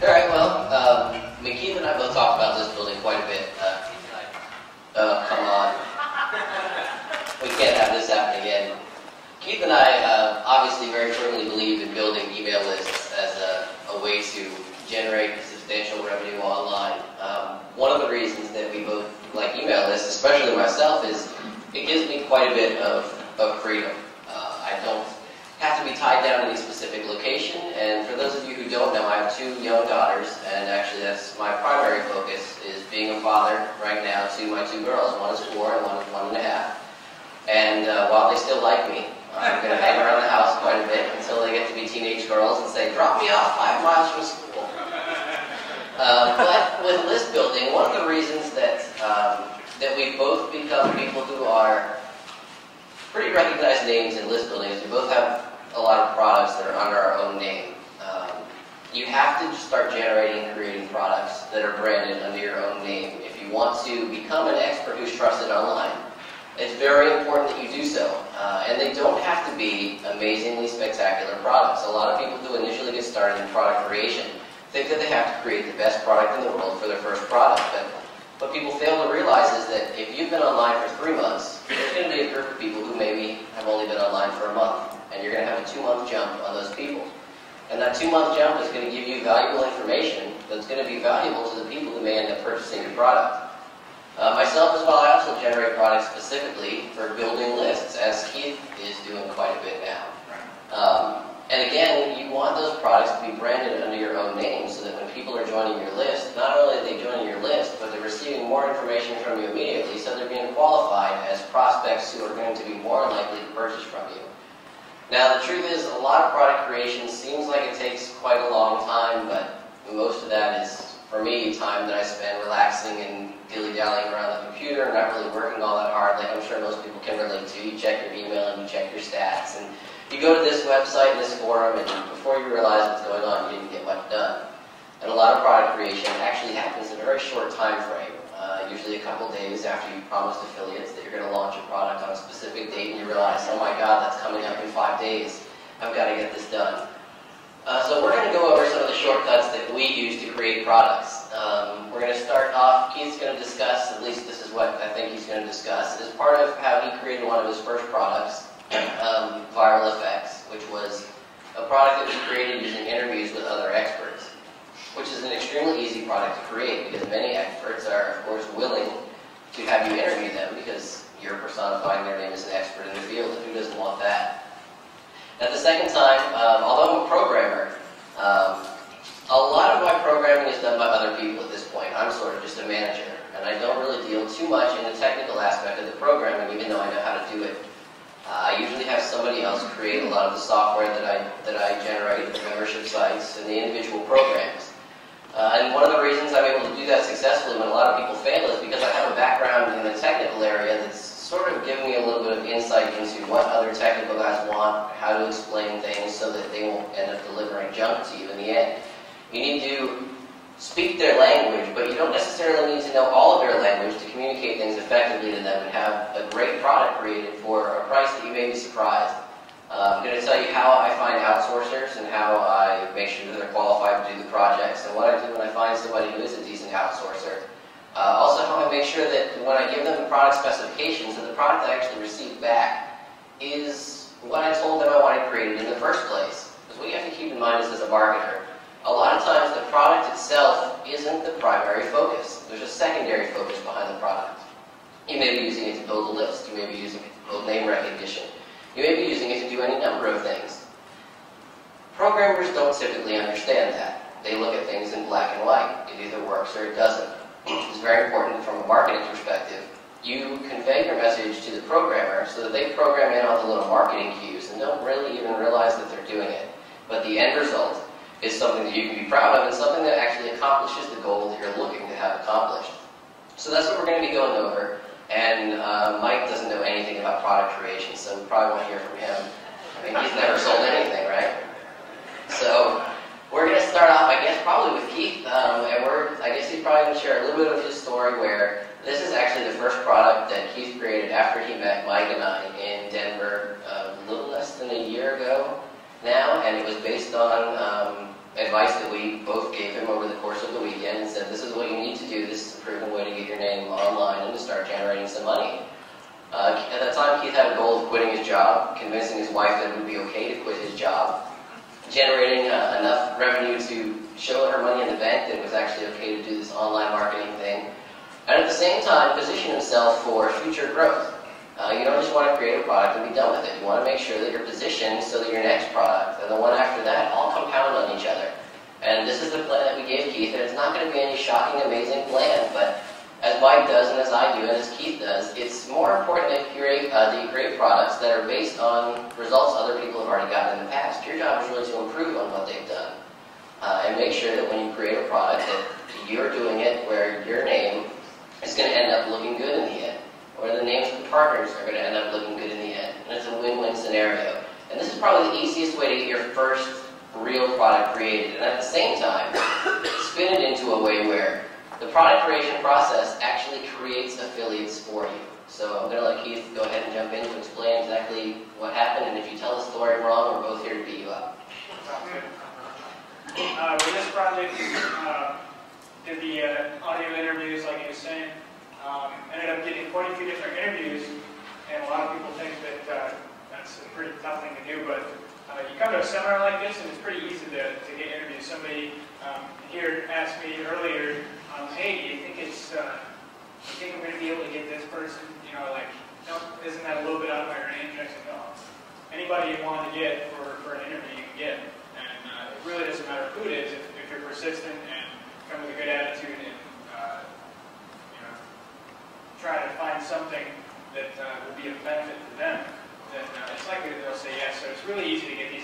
Alright, well, Keith and I both talked about list building quite a bit. Come on. We can't have this happen again. Keith and I obviously very firmly believe in building email lists as a way to generate substantial revenue online. One of the reasons that we both like email lists, especially myself, is it gives me quite a bit of freedom. I don't have to be tied down to any specific location, and for those of you who don't know, I have 2 young daughters, and actually that's my primary focus, is being a father right now to my 2 girls. One is 4 and one is 1.5. And while they still like me, I'm going to hang around the house quite a bit until they get to be teenage girls and say, drop me off 5 miles from school. But with list building, one of the reasons that we've both become people who are pretty recognized names in list building is we both have a lot of products that are under our own name. You have to start generating and creating products that are branded under your own name if you want to become an expert who's trusted online. It's very important that you do so. And they don't have to be amazingly spectacular products. A lot of people who initially get started in product creation think that they have to create the best product in the world for their first product. But what people fail to realize is that if you've been online for 3 months, there's going to be a group of people who maybe have only been online for a month. And you're going to have a 2-month jump on those people. And that 2-month jump is going to give you valuable information that's going to be valuable to the people who may end up purchasing your product. Myself as well, I also generate products specifically for building lists, as Keith is doing quite a bit now. And again, you want those products to be branded under your own name so that when people are joining your list, not only are they joining your list, but they're receiving more information from you immediately, so they're being qualified as prospects who are going to be more likely to purchase from you. Now, the truth is, a lot of product creation seems like it takes quite a long time, but most of that is, for me, time that I spend relaxing and dilly-dallying around the computer and not really working all that hard, like I'm sure most people can relate to. You check your email and you check your stats, and you go to this website and this forum, and before you realize what's going on, you didn't get much done. And a lot of product creation actually happens in a very short time frame. Usually a couple days after you promised affiliates that you're going to launch a product on a specific date, and you realize, oh my God, that's coming up in 5 days. I've got to get this done. So we're going to go over some of the shortcuts that we use to create products. We're going to start off, Keith's going to discuss, at least this is what I think he's going to discuss, as part of how he created one of his first products, Viral Effects, which was a product that was created using interviews with other experts, which is an extremely easy product to create because many experts are, of course, willing to have you interview them because you're personifying their name as an expert in the field, and who doesn't want that? At the second time, although I'm a programmer, a lot of my programming is done by other people at this point. I'm sort of just a manager, and I don't really deal too much in the technical aspect of the programming, even though I know how to do it. I usually have somebody else create a lot of the software that I generate, the membership sites, and the individual programs. And one of the reasons I'm able to do that successfully when a lot of people fail is because I have a background in the technical area that's sort of giving me a little bit of insight into what other technical guys want, how to explain things so that they won't end up delivering junk to you in the end. You need to speak their language, but you don't necessarily need to know all of their language to communicate things effectively to them and have a great product created for a price that you may be surprised. I'm going to tell you how I find outsourcers and how I make sure that they're qualified to do the projects, and what I do when I find somebody who is a decent outsourcer. Also how I make sure that when I give them the product specifications, that the product I actually receive back is what I told them I wanted created in the first place. Because what you have to keep in mind is, as a marketer, a lot of times the product itself isn't the primary focus. There's a secondary focus behind the product. You may be using it to build a list. You may be using it to build name recognition. You may be using it to do any number of things. Programmers don't typically understand that. They look at things in black and white. It either works or it doesn't. It's very important from a marketing perspective. You convey your message to the programmer so that they program in all the little marketing cues and don't really even realize that they're doing it. But the end result is something that you can be proud of and something that actually accomplishes the goal that you're looking to have accomplished. So that's what we're going to be going over. And Mike doesn't know anything about product creation, so we probably won't hear from him. I mean, he's never sold anything, right? So we're going to start off, I guess, probably with Keith, and I guess he's probably going to share a little bit of his story where this is actually the first product that Keith created after he met Mike and I in Denver a little less than a year ago now, and it was based on advice that we both gave him over the course of the weekend and said, this is what you need to do, this is a proven way to get your name online and to start generating some money. At that time, Keith had a goal of quitting his job, convincing his wife that it would be okay to quit his job, generating enough revenue to show her money in the bank that it was actually okay to do this online marketing thing, and at the same time position himself for future growth. You don't just want to create a product and be done with it. You want to make sure that you're positioned so that your next product and the one after that all compound on each other. And this is the plan that we gave Keith, and it's not going to be any shocking, amazing plan, but as Mike does and as I do and as Keith does, it's more important that you create products that are based on results other people have already gotten in the past. Your job is really to improve on what they've done and make sure that when you create a product that you're doing it where your name is going to end up looking good in the end, or the names of the partners are going to end up looking good in the end. And it's a win-win scenario. And this is probably the easiest way to get your first real product created. And at the same time, spin it into a way where the product creation process actually creates affiliates for you. So I'm going to let Keith go ahead and jump in to explain exactly what happened. And if you tell the story wrong, we're both here to beat you up. With this project, did the audio interviews, like he was saying. Ended up getting quite a few different interviews, and a lot of people think that that's a pretty tough thing to do, but you come to a seminar like this and it's pretty easy to get interviews. Somebody here asked me earlier, hey, do you think I'm going to be able to get this person? You know, like, no, isn't that a little bit out of my range? I said, no. Anybody you want to get for an interview, you can get. And it really doesn't matter who it is, if you're persistent and come with a good attitude and try to find something that will be of benefit to them, then it's likely that they'll say yes. So it's really easy to get these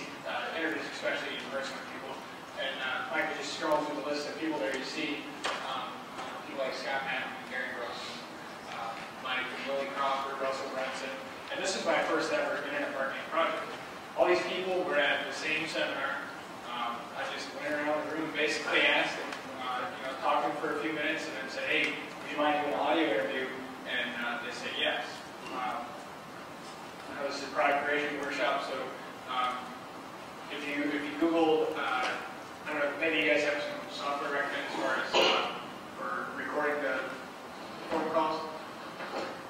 interviews, especially in person with people. And Mike was just scrolling through the list of people there you see, people like Scott Madden, Gary Gross, Mike, Willie Crawford, Russell Brunson. And this is my first ever internet marketing project. All these people were at the same seminar. I just went around the room, basically asked them, talked to them for a few minutes, and then said, hey, would you mind doing an audio interview? And they say yes. This is a product creation workshop, so if you Google, I don't know, maybe you guys have some software recommended as far as for recording the phone calls?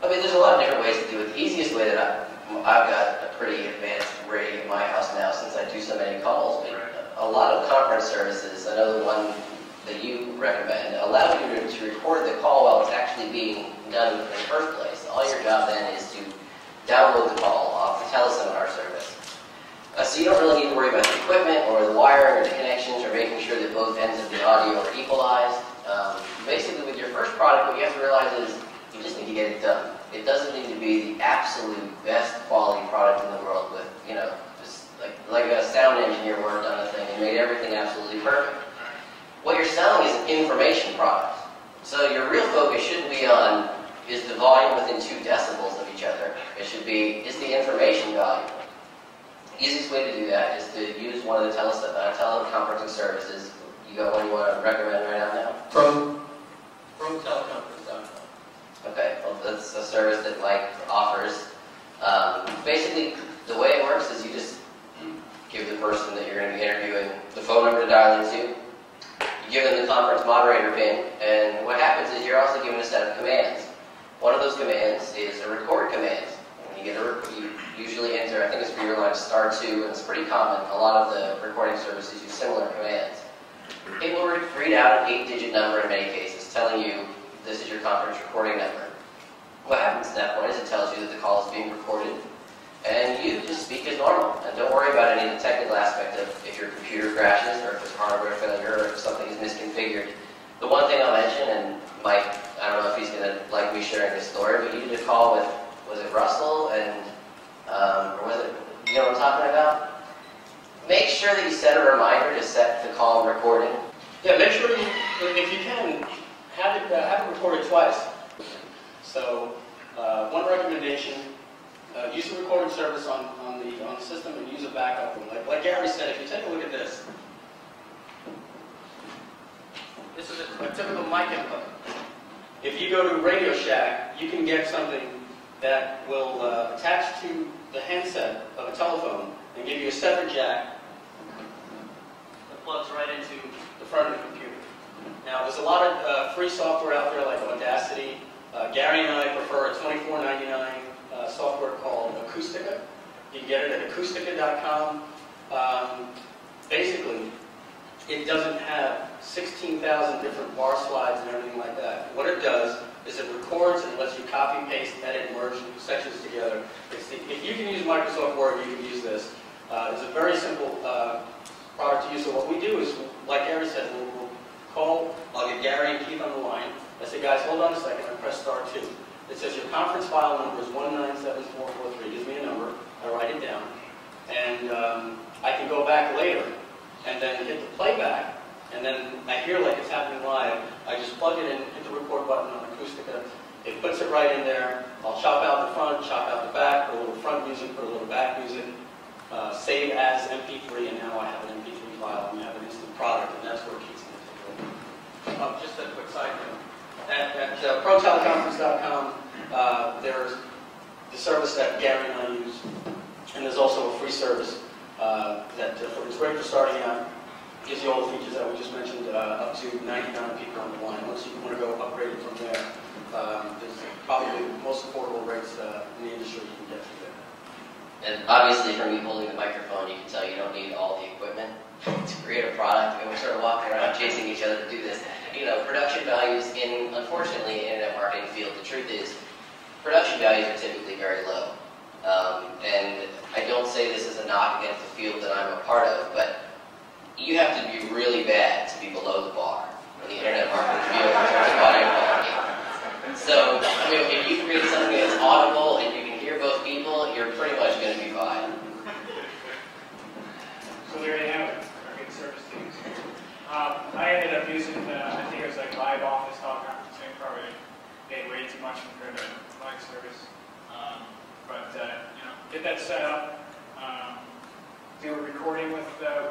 I mean, there's a lot of different ways to do it. The easiest way that I've got a pretty advanced rig in my house now since I do so many calls, but a lot of conference services, I know the one that you recommend, allow you to record the call while it's actually being done in the first place. All your job then is to download the call off the teleseminar service. So you don't really need to worry about the equipment or the wiring or the connections or making sure that both ends of the audio are equalized. Basically with your first product, what you have to realize is you just need to get it done. It doesn't need to be the absolute best quality product in the world with, just like a sound engineer worked on a thing and made everything absolutely perfect. What you're selling is an information product. So your real focus shouldn't be on, is the volume within 2 decibels of each other? It should be, is the information valuable? The easiest way to do that is to use one of the teleconferencing services. You got one you want to recommend right now? From teleconference.com. Okay, well that's a service that Mike offers. Basically, the way it works is you just give the person that you're going to be interviewing the phone number to dial into. You give them the conference moderator pin, and what happens is you're also given a set of commands. One of those commands is a record command. When you usually enter, I think it's for your line *2, and it's pretty common. A lot of the recording services use similar commands. It will read out an 8-digit number in many cases, telling you this is your conference recording number. What happens at that point is it tells you that the call is being recorded, and you just speak as normal, and don't worry about any of the technical aspect of if your computer crashes, or if there's hardware failure, or if something is misconfigured. The one thing I'll mention, and Mike, I don't know if he's going to like me sharing this story, but you did a call with, was it Russell, and, or was it, you know what I'm talking about? Make sure that you set a reminder to set the call recording. Yeah, make sure, if you can, have it recorded twice. So One recommendation, use the recording service on the system and use a backup one. Like Gary said, if you take a look at this, this is a typical mic input. If you go to Radio Shack, you can get something that will attach to the handset of a telephone and give you a separate jack that plugs right into the front of the computer. Now, there's a lot of free software out there like Audacity. Gary and I prefer a $24.99 software called Acoustica. You can get it at acoustica.com. Basically, it doesn't have 16,000 different bar slides and everything like that. What it does is it records and lets you copy, paste, edit, merge sections together. If you can use Microsoft Word, you can use this. It's a very simple product to use. So what we do is, like Gary said, we'll call, I'll get Gary and Keith on the line. I say, guys, hold on a second, and press star 2. It says your conference file number is 197443. Gives me a number. I write it down. And I can go back later and then hit the playback. And then I hear like it's happening live. I just plug it in, hit the record button on Acoustica. It puts it right in there. I'll chop out the front, chop out the back, put a little front music, put a little back music, save as MP3, and now I have an MP3 file and we have an instant product, and that's where Keith's going to take over. Just a quick side note. At proteleconference.com, there's the service that Gary and I use, and there's also a free service that it's great for starting out. Gives you all the features that we just mentioned, up to 99 people on the line. Once you want to go upgrade it from there, there's probably the most affordable rates in the industry you can get through there. And obviously, from me holding the microphone, you can tell you don't need all the equipment to create a product. And we're sort of walking around chasing each other to do this. You know, production values in, unfortunately, internet marketing field, the truth is, production values are typically very low. And I don't say this as a knock against the field that I'm a part of, but you have to be really bad to be below the bar in the internet marketing field in terms of audio quality. So, I mean, if you create something that's audible and you can hear both people, you're pretty much going to be fine. So there you have it, our good service teams. I ended up using, I think it was like Live Office teleconferencing, probably paid way too much for the mic service. You know, get that set up. Do a recording with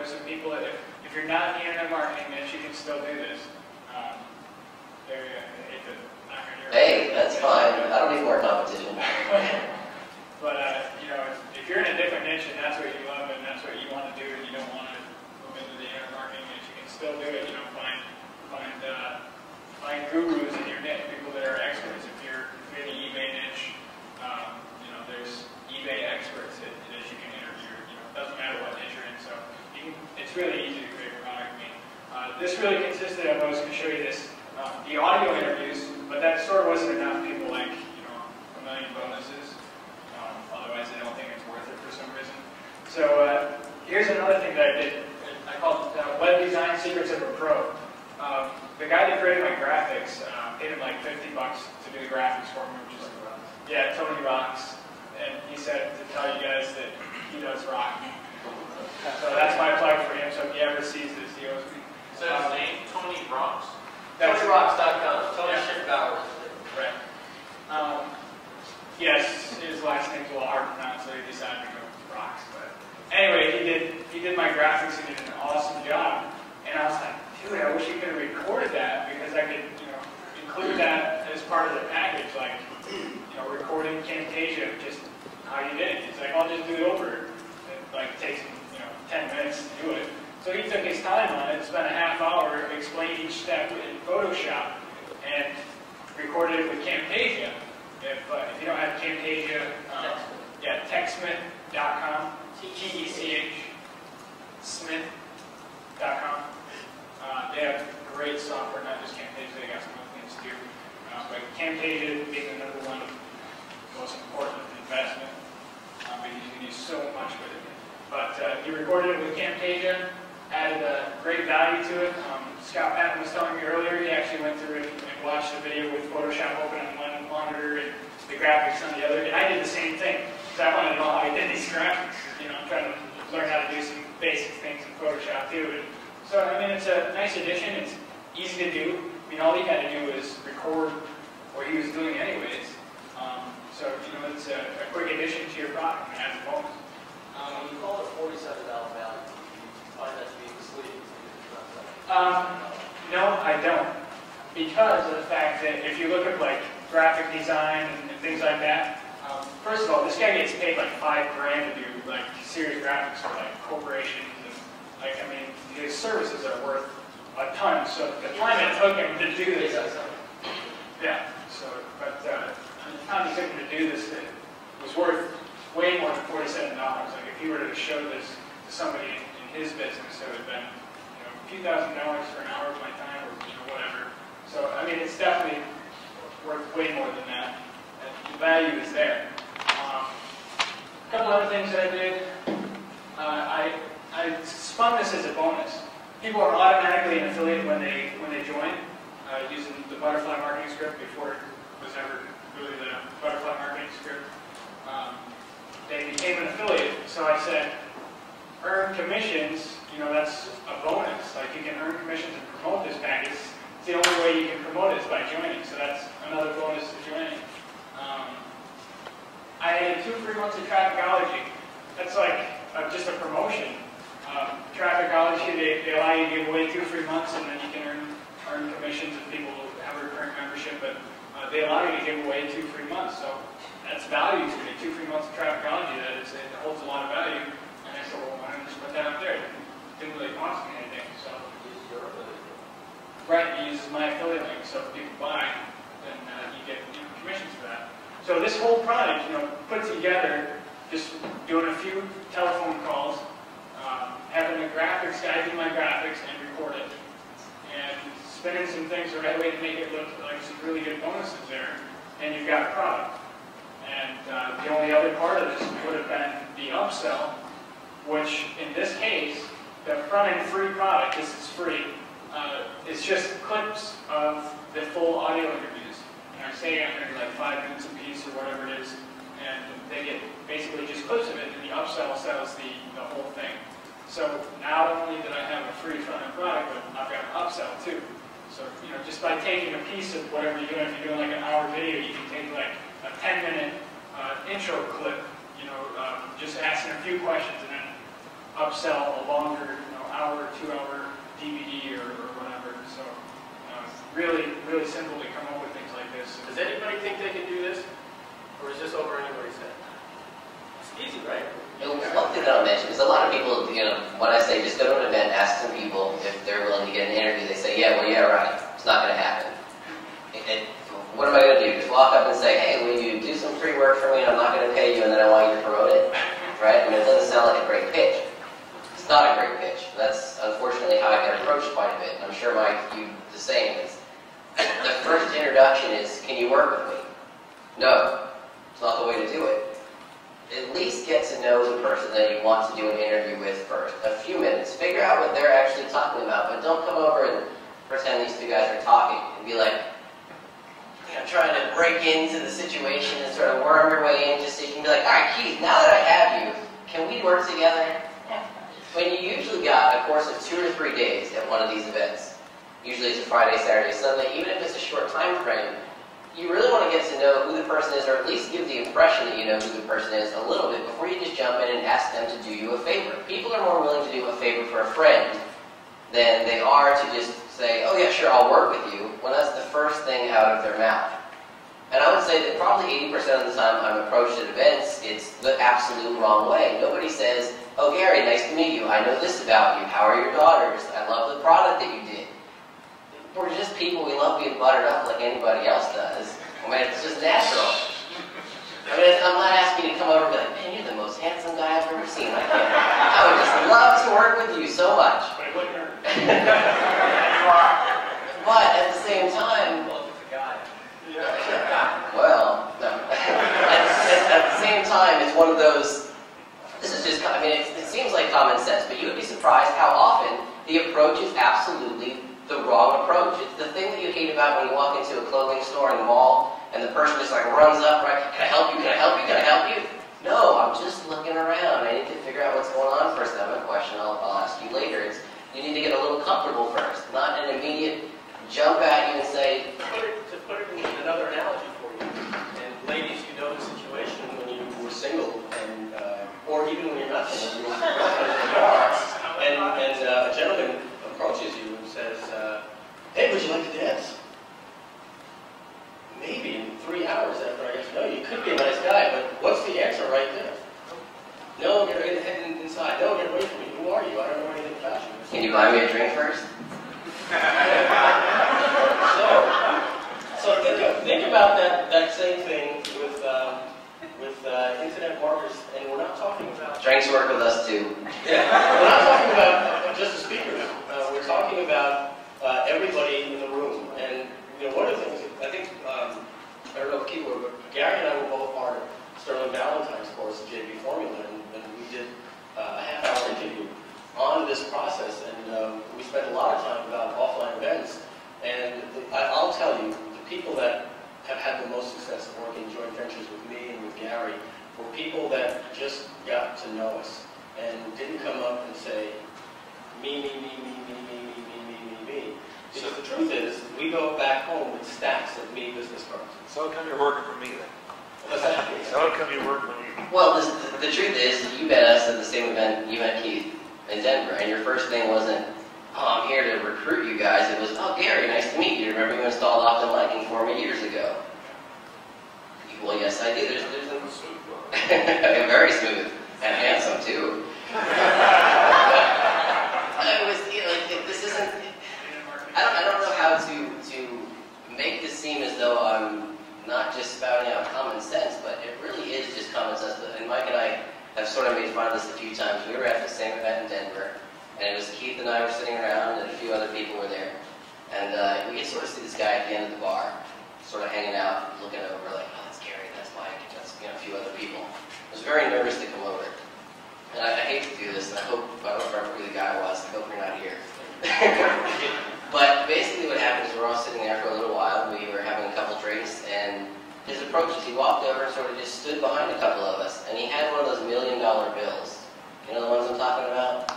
some people. If you're not in the internet marketing niche, you can still do this. There you go. I hate to knock on your Hey, that's fine. I don't need more competition. But you know, if you're in a different niche and that's what you love and that's what you want to do, and you don't want to move into the internet marketing niche, you can still do it. You know, find gurus in your niche, people that are experts. If you're in the eBay niche, you know, there's eBay experts that you can interview. You know, it doesn't matter what niche you're in. So it's really easy to create a product. I mean, this really consisted of, I was going to show you this, the audio interviews, but that sort of wasn't enough. People like, you know, a million bonuses. Otherwise, they don't think it's worth it for some reason. So here's another thing that I did. I called Web Design Secrets of a Pro. The guy that created my graphics paid him like $50 to do the graphics for me, which is Tony Rocks. And he said to tell you guys that he does rock. So that's my plug for him. So if he ever sees this, he owes me. So his name, Tony Rocks? TonyRocks.com. Tony Schiffbauer. Right. Yes, his last name's a little hard to pronounce, so he decided to go with Rocks. But anyway, he did my graphics and did an awesome job. And I was like, dude, I wish you could have recorded that because I could, you know, include that as part of the package, like, you know, recording Camtasia, just how you did it. He's like, I'll just do it over. It like takes him, you know, 10 minutes to do it. So he took his time on it, spent a half hour explaining each step in Photoshop, and recorded it with Camtasia. If you don't have Camtasia, techsmith.com, T-E-C-H, smith.com. They have great software, not just Camtasia, they got some other things too. But Camtasia being the number one most important investment, because you can do so much with it. But he recorded it with Camtasia, added great value to it. Scott Patton was telling me earlier, he actually went through it and watched the video with Photoshop open on one monitor and the graphics on the other. And I did the same thing, because I wanted to know how he did these graphics. You know, I'm trying to learn how to do some basic things in Photoshop too. And so, I mean, it's a nice addition. It's easy to do. I mean, all he had to do was record what he was doing anyways. So, it's a quick addition to your product and adds a bonus. When you call it a $47 value, you find that to be misleading. No, I don't. Because of the fact that if you look at like graphic design and things like that, first of all, this guy gets paid like $5 grand to do like serious graphics for like corporations and like, I mean, his services are worth a ton. So the time it took him to do this, yeah. So, but the time it took him to do this, it was worth way more than $47. Like if he were to show this to somebody in his business, it would have been a few $1,000s for an hour of my time, or whatever. So I mean, it's definitely worth way more than that. And the value is there. A couple other things that I did. I spun this as a bonus. People are automatically an affiliate when they join, using the butterfly marketing script before it was ever really the butterfly marketing script. They became an affiliate, so I said, earn commissions, that's a bonus. Like, you can earn commissions and promote this package. It's the only way you can promote it is by joining, so that's another bonus to joining. I added 2 free months of Trafficology. That's like just a promotion. Trafficology, they allow you to give away 2 free months, and then you can earn commissions if people have a recurring membership, but they allow you to give away 2 free months, so that's value to me. 2 free months of Trafficology, it holds a lot of value, and I said, well, why don't I just put that up there? It didn't really cost me anything, so. Right, he uses my affiliate link, so if people buy, then you get commissions for that. So this whole product, put together, just doing a few telephone calls, having the graphics guy do my graphics and record it, and spinning some things the right way to make it look like some really good bonuses there, and you've got a product. And the only other part of this would have been the upsell, which in this case, the front-end free product, this is free, it's just clips of the full audio interviews. And I say I'm going to be like 5 minutes a piece or whatever it is, and they get basically just clips of it, and the upsell sells the whole thing. So not only did I have a free front-end product, but I've got an upsell too. So, just by taking a piece of whatever you're doing, if you're doing like an hour video, you can take like a 10-minute intro clip, just asking a few questions, and then upsell a longer, hour, 2-hour DVD or whatever. So really, really simple to come up with things like this. Does anybody think they can do this? Or is this over anybody's head? It's easy, right? One thing that I'll mention is a lot of people, when I say just go to an event, ask some people if they're willing to get an interview, they say, yeah, right. It's not going to happen. What am I going to do? Just walk up and say, hey, will you do some free work for me and I'm not going to pay you and then I want you to promote it? Right? I mean, it doesn't sound like a great pitch. It's not a great pitch. That's unfortunately how I get approached quite a bit. I'm sure, Mike, you the same. The first introduction is, can you work with me? No. It's not the way to do it. At least get to know the person that you want to do an interview with first. A few minutes. Figure out what they're actually talking about, but don't come over and pretend these 2 guys are talking and be like, trying to break into the situation and sort of worm your way in just so you can be like, all right, Keith, now that I have you, can we work together? When you usually got a course of 2 or 3 days at one of these events, usually it's a Friday, Saturday, Sunday, even if it's a short time frame, you really want to get to know who the person is, or at least give the impression that you know who the person is a little bit before you just jump in and ask them to do you a favor. People are more willing to do a favor for a friend than they are to just say, oh yeah, sure, I'll work with you, when that's the first thing out of their mouth. And I would say that probably 80% of the time I'm approached at events, it's the absolute wrong way. Nobody says, oh Gary, nice to meet you, I know this about you, how are your daughters, I love the product that you did. We're just people, we love being buttered up like anybody else does. I mean, it's just natural. I mean, I'm not asking you to come over and be like, man, you're the most handsome guy I've ever seen. I would just love to work with you so much. But at the same time, well, no. At the same time, it's one of those, this is just, I mean, it seems like common sense, but you would be surprised how often the approach is absolutely the wrong approach. It's the thing that you hate about when you walk into a clothing store in the mall and the person just like runs up, right? Can I help you? Can I help you? Can I help you? No, I'm just looking around. I need to figure out what's going on first. I have a question I'll ask you later. You need to get a little comfortable first, not an immediate jump at you and say... To put it in another analogy for you, and ladies, you know this even when you're not single, you are. And a gentleman approaches you and says, hey, would you like to dance? Maybe in 3 hours after I get to know you, you could be a nice guy, but what's the answer right there? No, get inside. No, get away from me. Who are you? I don't know anything about you. Can you buy me a drink first? So think about that same thing with internet marketers, and we're not talking about... Drinks work with us too. Yeah, we're not talking about just the speakers. We're talking about everybody in the room. And one of the things, I think, I don't know if Keith were, but Gary and I were both part of Sterling Valentine's course at JB Formula, and we did a half-hour interview on this process, and we spent a lot of time about offline events. And I'll tell you, the people that have had the most success working joint ventures with me and with Gary were people that just got to know us and didn't come up and say, me. Because the truth is, we go back home with stacks of me business cards. So how come you're working for me then? What's that? So how come you're working for me? Well, the truth is, you met us at the same event you met Keith in Denver, and your first thing wasn't, oh, I'm here to recruit you guys. It was, oh, Gary, nice to meet you. Remember you installed Optum Lighting for me years ago? Well, yes, I do. There's very smooth and handsome too. I was, this isn't. I don't know how to make this seem as though I'm not just spouting out common sense, but it really is just common sense. And Mike and I have sort of made fun of this a few times. We were at the same event in Denver, and it was Keith and I were sitting around, and a few other people were there. And we could sort of see this guy at the end of the bar, sort of hanging out, looking over, like, oh, that's Gary, that's Mike, that's a few other people. I was very nervous to come over. And I hate to do this, and I don't remember who the guy was. I hope you're not here. But basically what happened is we're all sitting there for a little while. We were having a couple drinks, and his approach is he walked over and sort of just stood behind a couple of us, and he had one of those $1 million bills. You know the ones I'm talking about?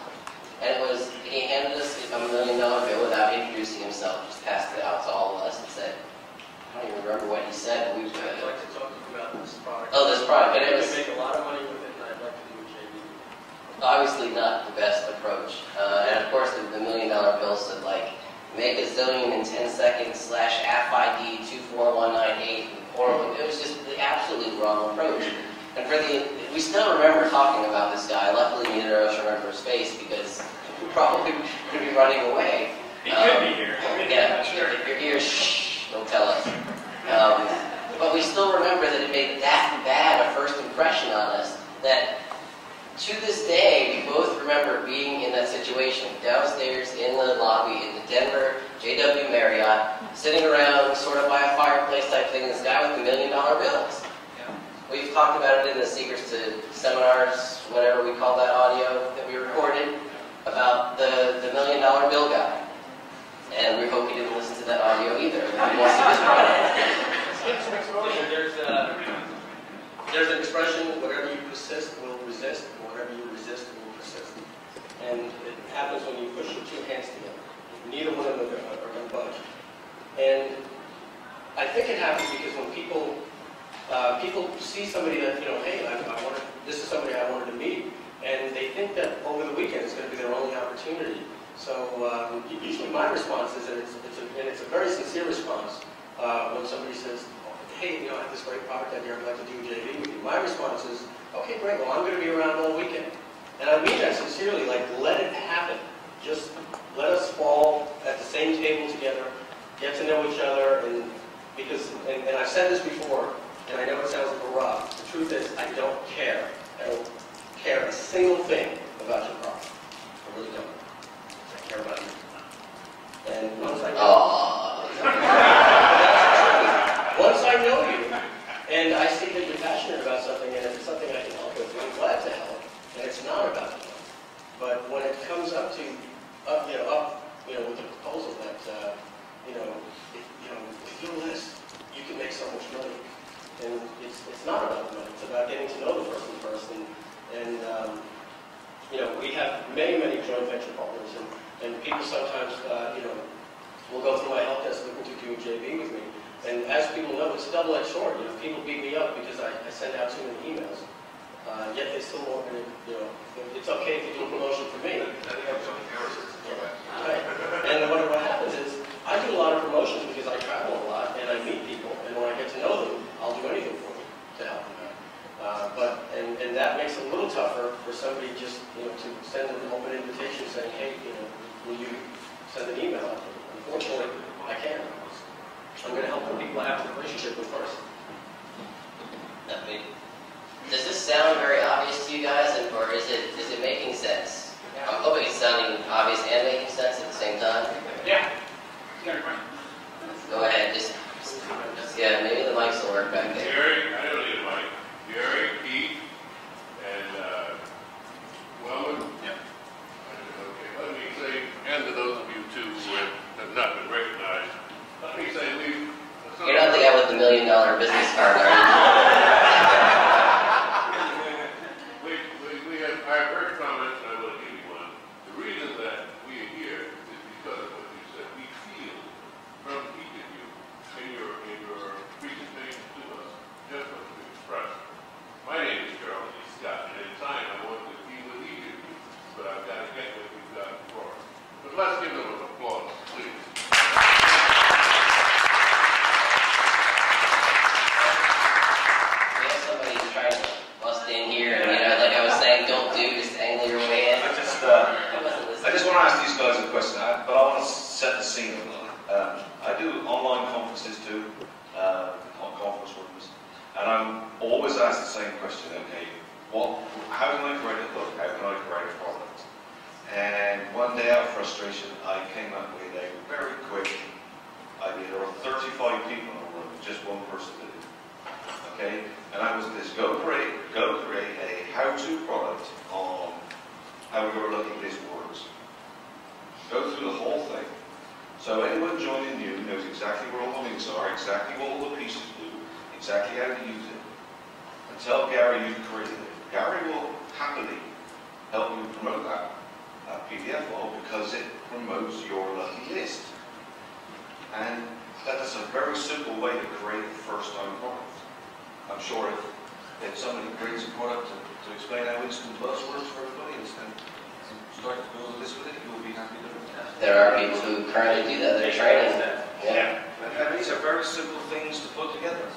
And it was, he handed us a $1 million bill without introducing himself, just passed it out to all of us and said, I don't even remember what he said. I'd like to talk to you about this product. Oh, this product. But it was, make a lot of money with it, and I'd like to do a JV. obviously not the best approach. And of course, the $1 million bill said, like, make a zillion in 10 seconds / AFID 24198. Or it was just the absolutely wrong approach. And we still remember talking about this guy. Luckily, neither of us remember his face because we probably could be running away. He could be here. Yeah, if you're here, shh, don't tell us. But we still remember that it made that bad a first impression on us that to this day, we both remember being in that situation downstairs in the lobby in the Denver JW Marriott, sitting around sort of by a fireplace type thing, this guy with $1 million bills. Yeah. We've talked about it in the Secrets to Seminars, whatever we call that audio that we recorded, about the $1 million bill guy. And we hope you didn't listen to that audio either. We want to see this product. There's an expression, whatever you persist will resist, and whatever you resist will persist. And it happens when you push your two hands together. Neither one of them are going to budge. And I think it happens because when people see somebody that, hey, this is somebody I wanted to meet, and they think that over the weekend it's going to be their only opportunity. So usually my response is, and it's a very sincere response, when somebody says, hey, I have this great product out here, I'd like to do a JV with you. My response is, okay, great, well, I'm going to be around all weekend. And I mean that sincerely, like, let it happen. Just let us fall at the same table together, get to know each other, and I've said this before, and I know it sounds like a rough. The truth is, I don't care. I don't care a single thing about your product. I really don't. I care about you. And once I once I know you, and I see that you're passionate about something, and if it's something I can help with, I'm glad to help. And it's not about the money. But when it comes up to, with the proposal that, with your list, you can make so much money. And it's not about the money. It's about getting to know the person first. And we have many, many joint venture partners, and people sometimes, will go through my help desk looking to do a JV with me. And as people know, it's a double-edged sword. People beat me up because I send out too many emails. Yet they still won't want me to, it's okay if you do a promotion for me. Right. And what happens is, I do a lot of promotions because I travel a lot and I meet people, and when I get to know them, I'll do anything for them to help them out. And that makes it a little tougher for somebody just, to send an open invitation saying, hey, will you send an email out to me? Unfortunately, I can't. I'm going to help the people I have a relationship with first. Does this sound very obvious to you guys, or is it making sense? I'm hoping it's sounding obvious and making sense at the same time. Yeah. Go ahead, yeah, maybe the mics will work back there. Gary, I don't need a mic. Gary, Keith, and Wellman. Yep. Okay, let me say, and to those of you too who have not been recognized, let me say You're not the guy with the $1 million business card, are you? I have heard comments, and I want to give you one. The reason that we are here is because of what you said. We feel from each of you in your presentation to us just what you expressed. My name is Charles E. Scott, and in time I want to be with each of you, but I've got to get what you've got before. But let's give them an applause, please. We have somebody who's trying to bust in here, and like I was saying, don't just angle your way in. I just want to ask these guys a question, but I want to set the scene a little. I do online conferences too, on conference rooms, and I'm always asked the same question, okay, how can I create a book? How can I create a product? And one day out of frustration, I came up with a very quick idea. There were 35 people in the room, just one person did it. Okay? And that was this, go create a how-to product on how you're looking these words. Go through the whole thing. So anyone joining new knows exactly where all the links are, exactly what all the pieces do, exactly how to use it. And tell Gary you've created it. Gary will happily help you promote that PDF file because it promotes your lucky list. And that's a very simple way to create a first-time product. I'm sure if somebody creates a product to explain how Instant Buzz works for everybody and start to build a list with it, you'll be happy doing that. There are people who currently do that. They're training. Yeah. And these are very simple things to put together.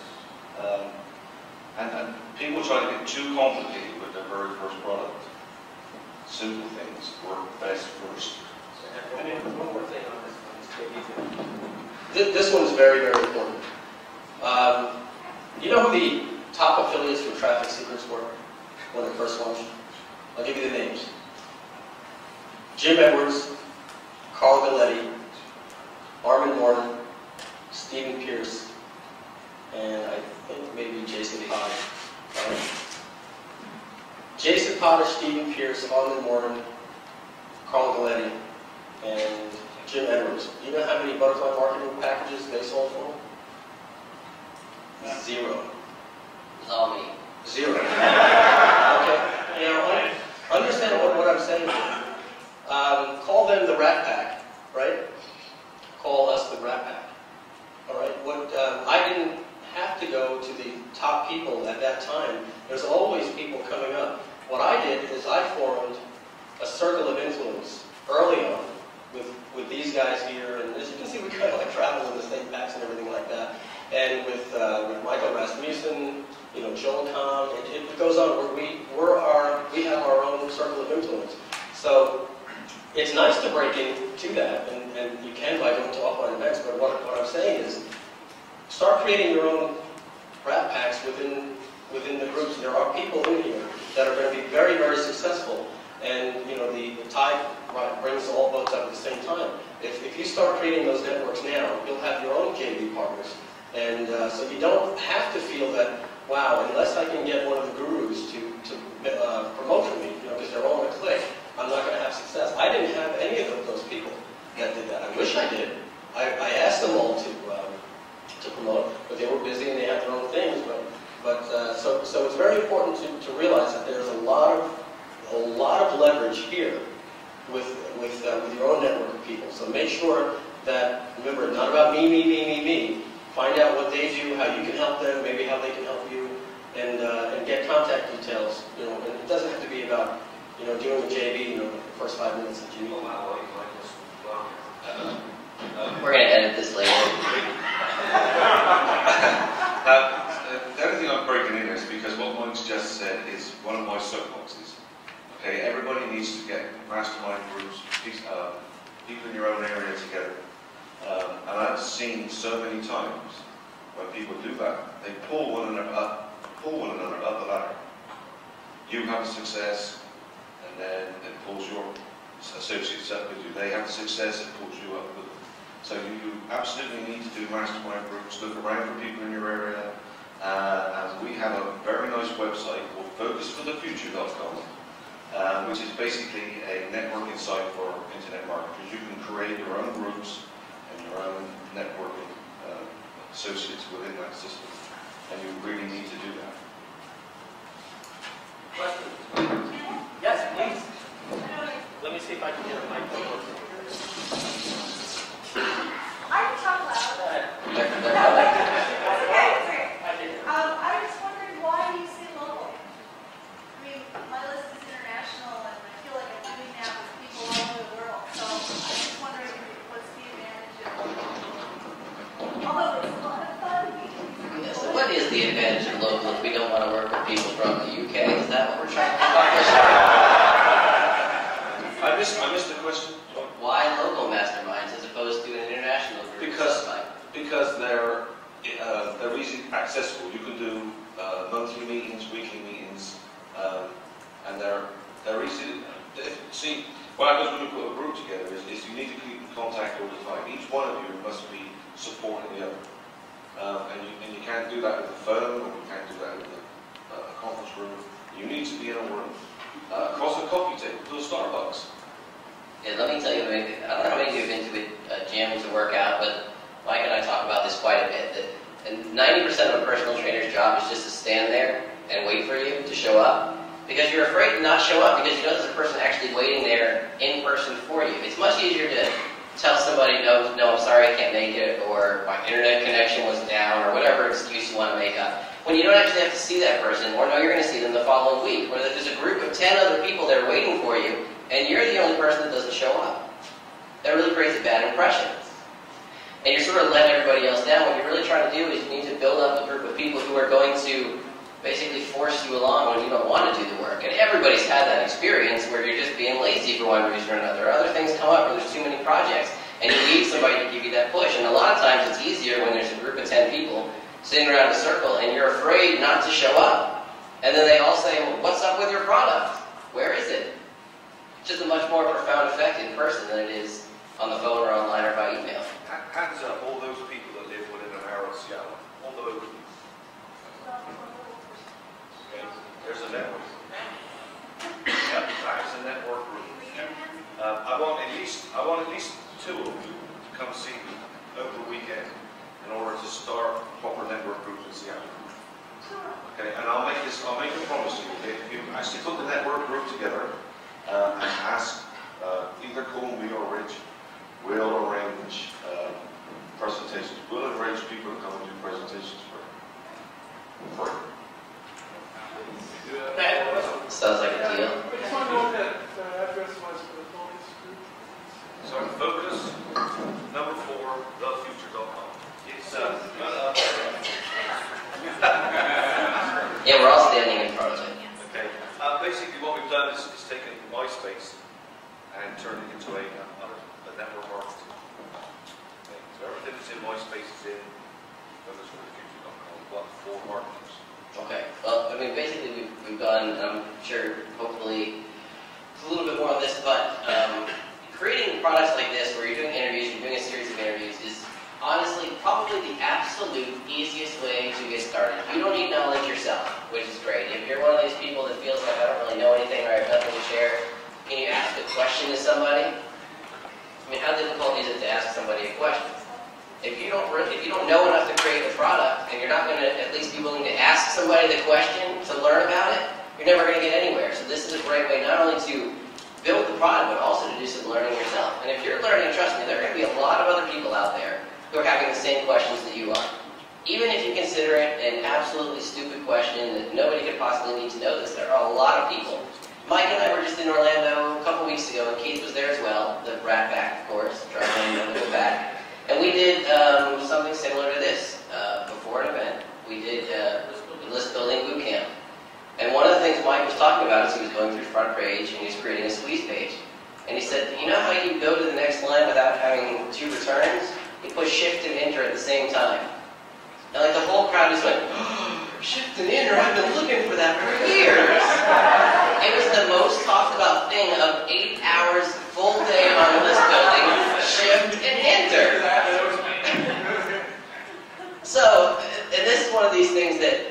And people try to get too complicated with their very first product. Simple things work best first. And one more thing on this. This one's very, very important. You know who the top affiliates for Traffic Secrets were when they first launched? I'll give you the names. Jim Edwards, Carl Galletti, Armin Morton, Stephen Pierce, and I think maybe Jason Potter. Jason Potter, Stephen Pierce, Armin Morton, Carl Galletti, and Jim Edwards. You know how many butterfly marketing packages they sold for? 0. It's all me. 0. Okay. Understand what I'm saying here. Call them the Rat Pack, right? Call us the Rat Pack. All right. I didn't have to go to the top people at that time. There's always people coming up. What I did is I formed a circle of influence early on with these guys here, and as you can see, we kind of like travel in the same packs and everything like that. And with Michael Rasmussen, Joel Kahn, it goes on. We have our own circle of influence. So it's nice to break into that, and you can by going to offline events. But what I'm saying is, start creating your own rat packs within the groups. There are people in here that are going to be very, very successful, and the tide brings all boats up at the same time. If you start creating those networks now, you'll have your own JV partners, and so you don't have to feel that, wow, unless I can get one of the gurus to promote for me, because they're all in a clique, I'm not going to have success. I didn't have any of those people that did that. I wish I did. I asked them all to promote, but they were busy and they had their own things. So it's very important to realize that there's a lot of leverage here with your own network of people. So make sure that, remember, it's not about me. Find out what they do, how you can help them, maybe how they can help you, and get contact details. And it doesn't have to be an doing the JV, the first 5 minutes that you need. We're going to edit this later. The only thing I'm breaking in is because what Mike's just said is one of my soapboxes. Okay, everybody needs to get mastermind groups, people in your own area together. And I've seen so many times when people do that, they pull one another up the ladder. You have a success, and then it pulls your associates up with you. They have a success, it pulls you up with them. So you absolutely need to do mastermind groups, look around for people in your area. And we have a very nice website called focusforthefuture.com, which is basically a networking site for internet marketers. You can create your own groups and your own networking associates within that system, and you really need to do that. Questions? Yes, please. Let me see if I can get a mic that works. I can talk loud. Go ahead. I was wondering, why do you say local? I mean, my list is international, and I feel like I'm doing that with people all over the world. So I'm just wondering, what's the advantage of local? Although it's a lot of fun. Yeah, so what is the advantage of local if we don't want to work with people from the UK? Is that what we're trying to accomplish? I missed the question. Why local masterminds as opposed to an international group? Because they're easy accessible. You can do monthly meetings, weekly meetings, and they're easy. See, what happens when you put a group together is you need to keep in contact all the time. Each one of you must be supporting the other, and you can't do that with the phone, or you can't do that with a conference room. You need to be in a room, across a coffee table, to a Starbucks. Yeah, let me tell you, I don't know how many of you have been to a gym to work out, but Mike and I talk about this quite a bit. And 90% of a personal trainer's job is just to stand there and wait for you to show up. Because you're afraid to not show up because you know there's a person actually waiting there in person for you. It's much easier to tell somebody, no, I'm sorry, I can't make it, or my internet connection was down, or whatever excuse you want to make up. When you don't actually have to see that person, or no, you're going to see them the following week, or that there's a group of 10 other people that are waiting for you, and you're the only person that doesn't show up. That really creates a bad impression. And you're sort of letting everybody else down. What you're really trying to do is you need to build up a group of people who are going to basically force you along when you don't want to do the work. And everybody's had that experience where you're just being lazy for one reason or another. Other things come up where there's too many projects, and you need somebody to give you that push. And a lot of times it's easier when there's a group of 10 people sitting around in a circle and you're afraid not to show up. And then they all say, well, what's up with your product? Where is it? It's just a much more profound effect in person than it is on the phone or online or by email. Hands up, all those people that live within an hour of Seattle. All those. Okay. There's a network. Yep, that's a network group. I want at least 2 of you to come see me over the weekend in order to start proper network groups in Seattle. Okay, and I'll make a promise to you. If you actually put the network group together and ask either Colby or Rich, we'll arrange presentations. We'll arrange people to come and do presentations for you. Sounds like a deal. I just want to know what that address was for the focus group. So focus, number 4, thefuture.com. It's Yeah, we're all standing in front of it. okay. Basically, what we've done is taken MySpace and turned it into a network marketing. Okay. So everything that's in MySpace is in focusforthefuture.com. We've got 4 marketers. Okay. Well, I mean, basically we've done, I'm sure, hopefully, a little bit more on this, but creating products like this where you're doing interviews, you're doing a series of interviews is honestly probably the absolute easiest way to get started. You don't need knowledge yourself, which is great. If you're one of these people that feels like I don't really know anything or I have nothing to share, can you ask a question to somebody? I mean, how difficult is it to ask somebody a question? If you don't know enough to create a product, and you're not going to at least be willing to ask somebody the question to learn about it, you're never going to get anywhere. So this is a great way not only to build the product, but also to do some learning yourself. And if you're learning, trust me, there are going to be a lot of other people out there who are having the same questions that you are. Even if you consider it an absolutely stupid question that nobody could possibly need to know this, there are a lot of people Mike and I were just in Orlando a couple weeks ago, and Keith was there as well, the Rat Pack, of course, driving the back. And we did something similar to this before an event. We did list building boot camp. And one of the things Mike was talking about is he was going through front page and he was creating a squeeze page. And he said, you know how you go to the next line without having 2 returns? You push shift and enter at the same time. And like the whole crowd just went, oh, shift and enter, I've been looking for that for years. It was the most talked about thing of 8 hours, full day on list building, shift and enter. So, and this is one of these things that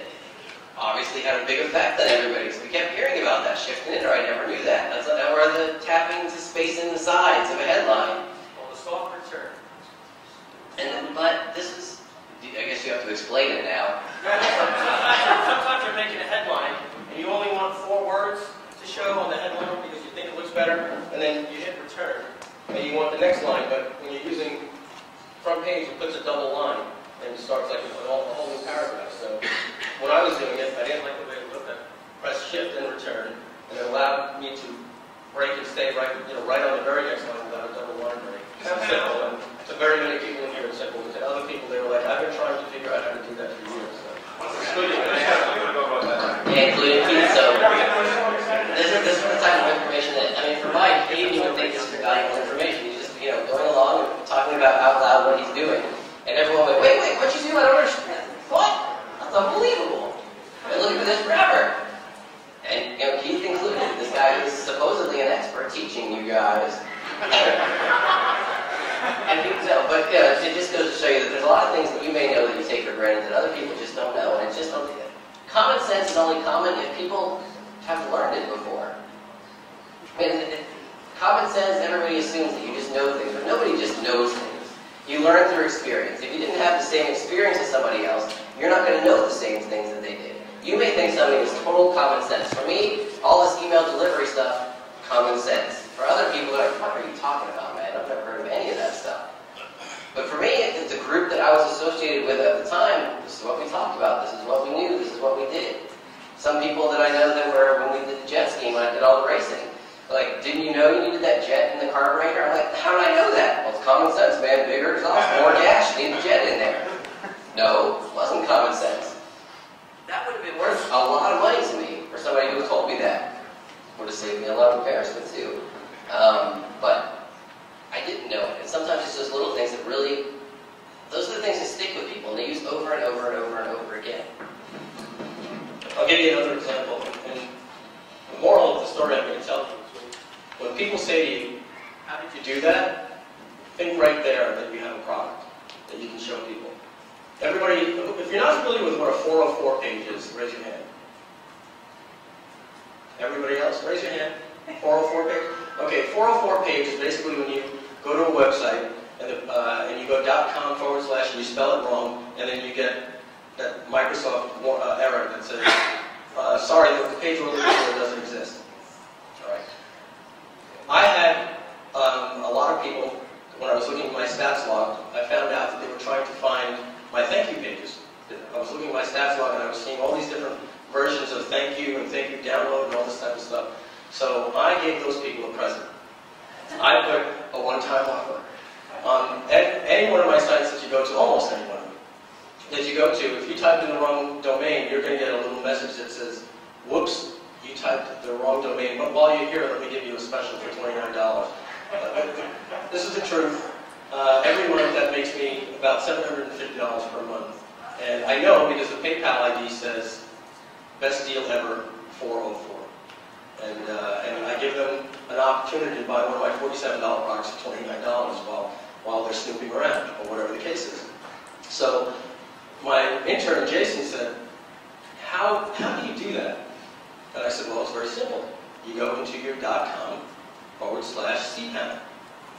obviously had a big effect on everybody. So we kept hearing about that shift and enter. I never knew that. That's or the tapping to space in the sides of a headline. Well, the soft return. And then, but this is, I guess you have to explain it now. Sometimes you're making a headline and you only want 4 words to show on the headline because you think it looks better, and then you hit return and you want the next line. But when you're using front page, it puts a double line and it starts like a whole new paragraph. So when I was doing it, I didn't like the way it looked. I pressed shift and return, and it allowed me to break and stay right on the very next line without a double line break. It's simple, and to very many people in here it's simple. But to other people, they were like, I've been trying to figure out how to do that for years. So. Yeah, including Keith. So this is the type of information that, I mean, for Mike, he didn't even think this was valuable information. He's just, going along and talking about out loud what he's doing. And everyone went, wait, what'd you do? I don't understand. What? That's unbelievable. I've been looking for this forever. And, Keith included, this guy who's supposedly an expert teaching you guys. And people know, but it just goes to show you that there's a lot of things that you may know that you take for granted that other people just don't know. And it's just something that common sense is only common if people have learned it before. I mean, common sense, everybody assumes that you just know things, but nobody just knows things. You learn through experience. If you didn't have the same experience as somebody else, you're not going to know the same things that they did. You may think something is total common sense. For me, all this email delivery stuff, common sense. For other people, they're like, what are you talking about, man? I've never heard of any of that stuff. But for me, the group that I was associated with at the time, this is what we talked about, this is what we knew, this is what we did. Some people that I know that were, when we did the jet ski, when I did all the racing, like, didn't you know you needed that jet in the carburetor? I'm like, how did I know that? Well, it's common sense, man. Bigger exhaust, more gas, you need the jet in there. No, it wasn't common sense. That would have been worth a lot of money to me for somebody who told me that. Would have saved me a lot of embarrassment too. But I didn't know it. And sometimes it's those little things that really, those are the things that stick with people, and they use over and over and over and over again. I'll give you another example. And the moral of the story I'm going to tell you is when people say to you, how did you do that? Think right there that you have a product that you can show people. Everybody, if you're not familiar with what a 404 page is, raise your hand. Everybody else, raise your hand. 404 page? Okay, 404 page is basically when you go to a website and you go .com/ and you spell it wrong, and then you get that Microsoft error that says, sorry, the page we're looking for doesn't exist. All right. I had a lot of people, when I was looking at my stats log, I found out that they were trying to find my thank you pages. I was looking at my stats log and I was seeing all these different versions of thank you download and all this type of stuff. So I gave those people a present. I put a one-time offer on any one of my sites that you go to, almost any one of them, that you go to. If you type in the wrong domain, you're going to get a little message that says, whoops, you typed the wrong domain, but while you're here, let me give you a special for $29. This is the truth. Every month that makes me about $750 per month. And I know because the PayPal ID says, best deal ever, 404. And I give them an opportunity to buy one of my $47 products for $29 while they're snooping around, or whatever the case is. So my intern, Jason, said, how do you do that? And I said, well, it's very simple. You go into your .com /cpanel.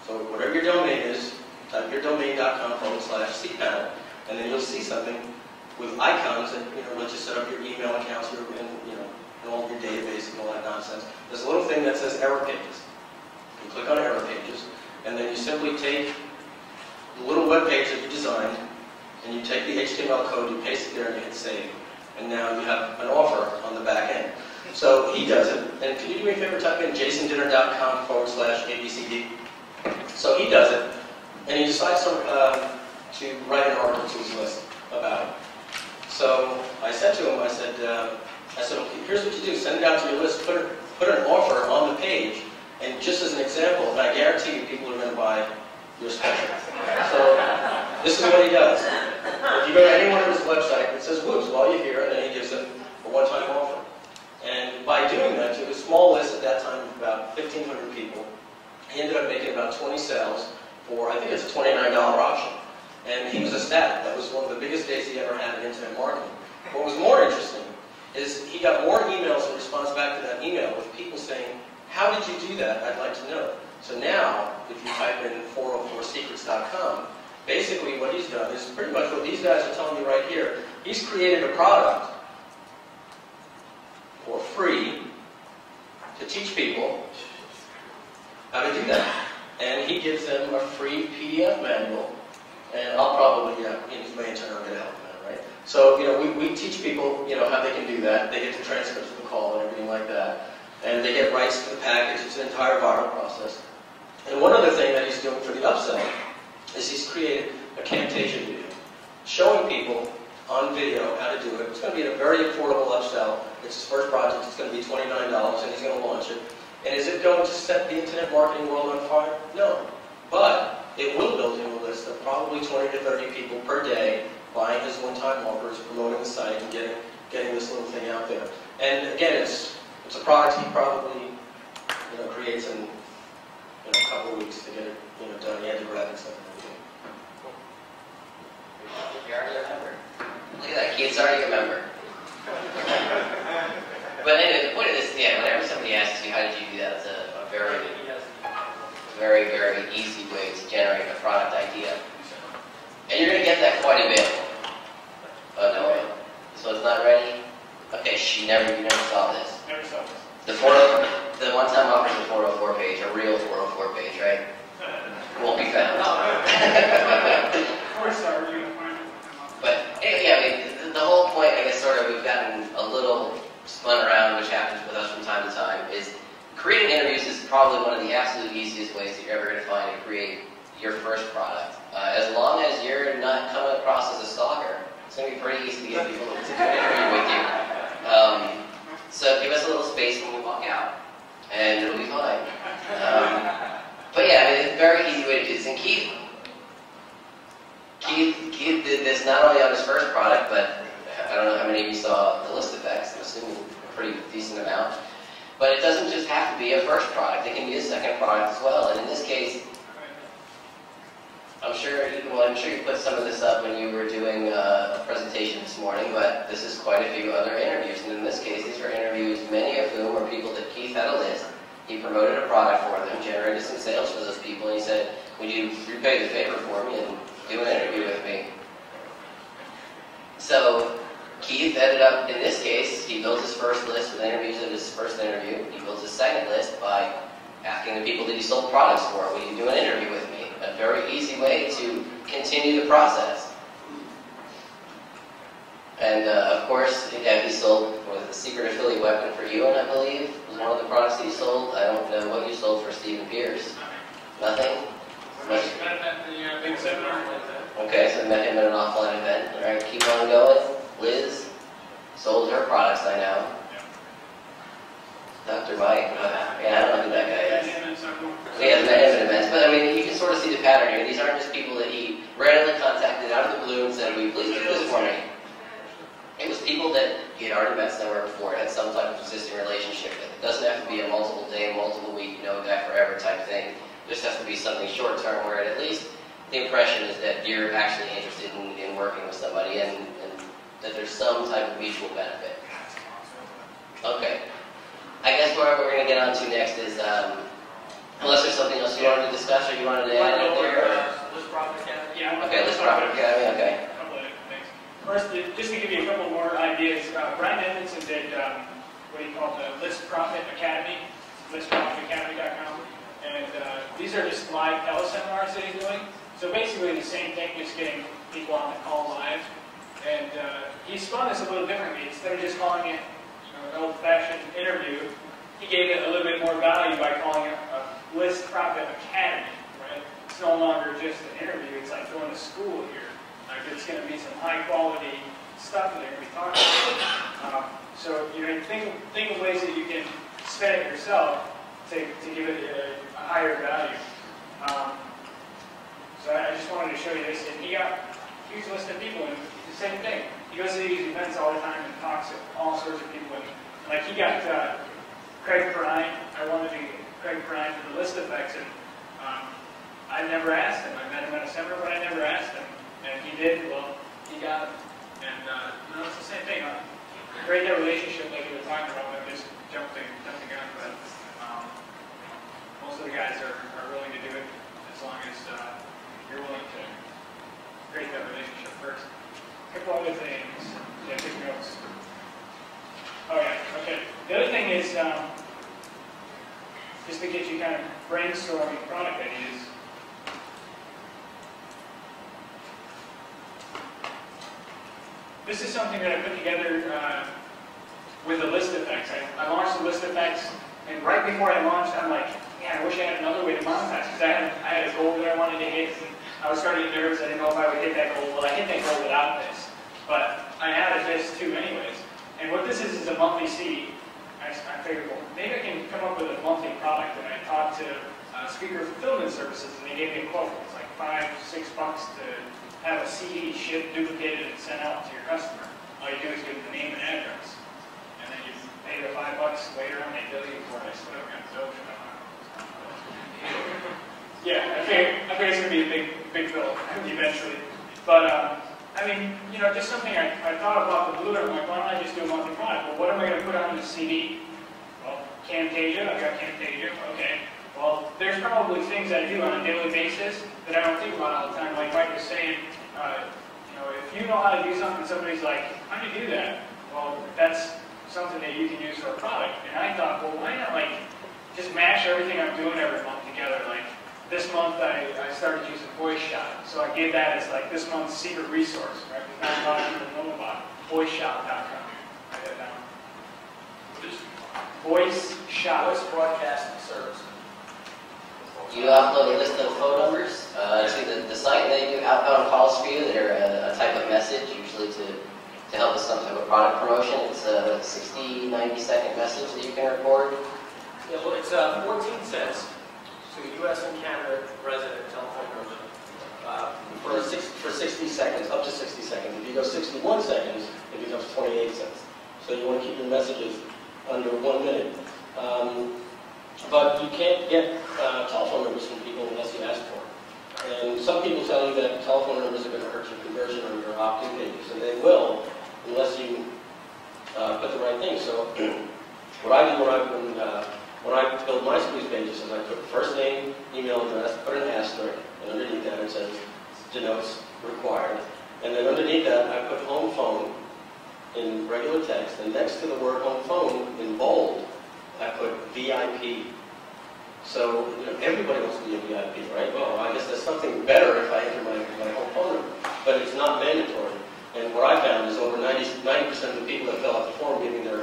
So whatever your domain is, type your domain.com /cpanel, and then you'll see something with icons that, lets you set up your email accounts, and all your database and all that nonsense. There's a little thing that says error pages. You click on error pages, and then you simply take the little web page that you designed, and you take the HTML code, you paste it there, and you hit save. And now you have an offer on the back end. So he does it, and can you do me a favor, type in jasondinner.com/ABCD? So he does it, and he decides to write an article to his list about it. So I said to him, I said, okay, here's what you do, send it out to your list, put an offer on the page, and just as an example, and I guarantee you people are going to buy your special. So this is what he does. If you go to any one of his websites, it says Woods while you're here, and then he gives them a one-time offer. And by doing that, to a small list at that time of about 1,500 people, he ended up making about 20 sales for, I think it's a $29 option. And he was ecstatic. That was one of the biggest days he ever had in internet marketing. What was more interesting is he got more emails in response back to that email with people saying, how did you do that? I'd like to know. So now, if you type in 404secrets.com, basically what he's done is pretty much what these guys are telling you right here. He's created a product for free to teach people how to do that. And he gives them a free PDF manual, and I'll probably, he's my intern, I'm going to help him out, right? So, we teach people, how they can do that. They get the transcripts of the call and everything like that. And they get rights to the package. It's an entire viral process. And one other thing that he's doing for the upsell is he's created a Camtasia video showing people on video how to do it. It's going to be a very affordable upsell. It's his first project. It's going to be $29, and he's going to launch it. And is it going to set the internet marketing world on fire? No. But it will build him a list of probably 20 to 30 people per day buying his one-time offers, promoting the site, and getting this little thing out there. And again, it's a product he probably creates in a couple of weeks to get it done. He had to graphics and everything. You're already a member. Look at that, Keith's already a member. But anyway, the point of this, whenever somebody asks you how did you do that, it's a very, very, very easy way to generate a product idea. And you're going to get that quite a bit. Oh, no way. This one's not ready? Okay, you never saw this. Never saw this. The one-time offer is the 404 page, a real 404 page, right? Won't be found. But the whole point, I guess, sort of, we've gotten a little spun around, which happens with us from time to time, is creating interviews is probably one of the absolute easiest ways that you're ever going to find to create your first product. As long as you're not coming across as a stalker, it's going to be pretty easy to get people to do an interview with you. So give us a little space when we walk out, and it'll be fine. But it's a very easy way to do this. And Keith did this not only on his first product, but I don't know how many of you saw the list effects. I'm assuming a pretty decent amount. But it doesn't just have to be a first product. It can be a second product as well. And in this case, I'm sure you put some of this up when you were doing a presentation this morning, but this is quite a few other interviews. And in this case, these were interviews, many of whom are people that Keith had a list. He promoted a product for them, generated some sales for those people, and he said, would you repay the favor for me and do an interview with me? So Keith ended up, in this case, he built his first list with interviews of his first interview. He built his second list by asking the people that he sold products for, will you do an interview with me? A very easy way to continue the process. And of course, he sold the secret affiliate weapon for you, and I believe was one of the products that he sold. I don't know what you sold for Stephen Pierce. Nothing? Met him at the big seminar. Okay, so met him at an offline event. All right, keep on going. Liz sold her products, I know. Dr. Mike, I don't know who that guy is. He has met him at events, but you can sort of see the pattern here. These aren't just people that he randomly contacted out of the blue and said, will you please do this for me? It was people that he had already met somewhere before, had some type of existing relationship with. It doesn't have to be a multiple day, multiple week, a guy forever type thing. It just has to be something short term where at least the impression is that you're actually interested in working with somebody and that there's some type of mutual benefit. Okay. I guess what we're going to get on to next is, unless there's something else you wanted to discuss or you wanted to add out there? List Profit Academy. Yeah. Okay, List Profit Academy, okay. A couple of things. First, just to give you a couple more ideas, Brian Edmondson did what he called the List Profit Academy, listprofitacademy.com. And these are just live teleseminars that he's doing. So basically the same thing, just getting people on the call live. And he spun this a little differently. Instead of just calling it an old-fashioned interview, he gave it a little bit more value by calling it a List Profit Academy, right? It's no longer just an interview, it's like going to school here. Like it's going to be some high-quality stuff that they're going to be talking about. So, you know, think of ways that you can spend it yourself to give it a higher value. So I just wanted to show you this, and he got a huge list of people, and the same thing. He goes to these events all the time and talks to all sorts of people. And like he got Craig Perrine. I wanted to get Craig Perrine for the list effects, and I never asked him. I met him at a seminar, but I never asked him. And he did. Well, he got it. And you know, it's the same thing. Create that relationship like we were talking about. I'm just jumping on, but most of the guys are willing to do it as long as you're willing to create that relationship first. A couple other things. Yeah, take notes. Oh yeah, okay. The other thing is, just to get you kind of brainstorming product ideas. This is something that I put together with the list effects. I launched the list effects, and right before I launched, I'm like, man, I wish I had another way to monetize, because I had a goal that I wanted to hit, and I was starting to get nervous. I didn't know if I would hit that goal. Well, I hit that goal without this, but I added this too anyways. And what this is a monthly CD. I figured, well, maybe I can come up with a monthly product. And I talked to Speaker Fulfillment Services, and they gave me a quote. It's like $5, $6 to have a CD shipped, duplicated, and sent out to your customer. All you do is give them the name and address. And then you pay the $5 later on, they bill you for it. I still haven't got the bill. Yeah, I think it's going to be a big bill eventually. But, I mean, you know, just something I thought about the Blue, I'm like, why don't I just do a monthly product? Well, what am I going to put on the CD? Well, Camtasia, I've got Camtasia, okay. Well, there's probably things I do on a daily basis that I don't think about all the time. Like Mike was saying, you know, if you know how to do something, somebody's like, how do you do that? Well, that's something that you can use for a product. And I thought, well, why not, like, just mash everything I'm doing every month together? Like, this month I started using VoiceShop, so I gave that as like this month's secret resource, right? Because not a lot of people know about it. VoiceShop.com. Write that down. VoiceShop. Voice broadcasting service. You upload a list of phone numbers to the site, and they do outbound calls for you that are a type of message, usually to help with some type of product promotion. It's a 60, 90-second message that you can record. Yeah, well, it's 14 cents. To a U.S. and Canada resident telephone number for 60 seconds, up to 60 seconds. If you go 61 seconds, it becomes 28 cents. So you want to keep your messages under 1 minute. But you can't get telephone numbers from people unless you ask for it. And some people tell you that telephone numbers are going to hurt your conversion on your opt-in pages, and they will unless you put the right thing. So what I do when I build my squeeze pages is I put first name, email address, put an asterisk, and underneath that it says denotes required. And then underneath that I put home phone in regular text, and next to the word home phone in bold, I put VIP. So you know, everybody wants to be a VIP, right? Well, I guess there's something better if I enter my home phone number, but it's not mandatory. And what I found is over 90% of the people that fill out the form giving their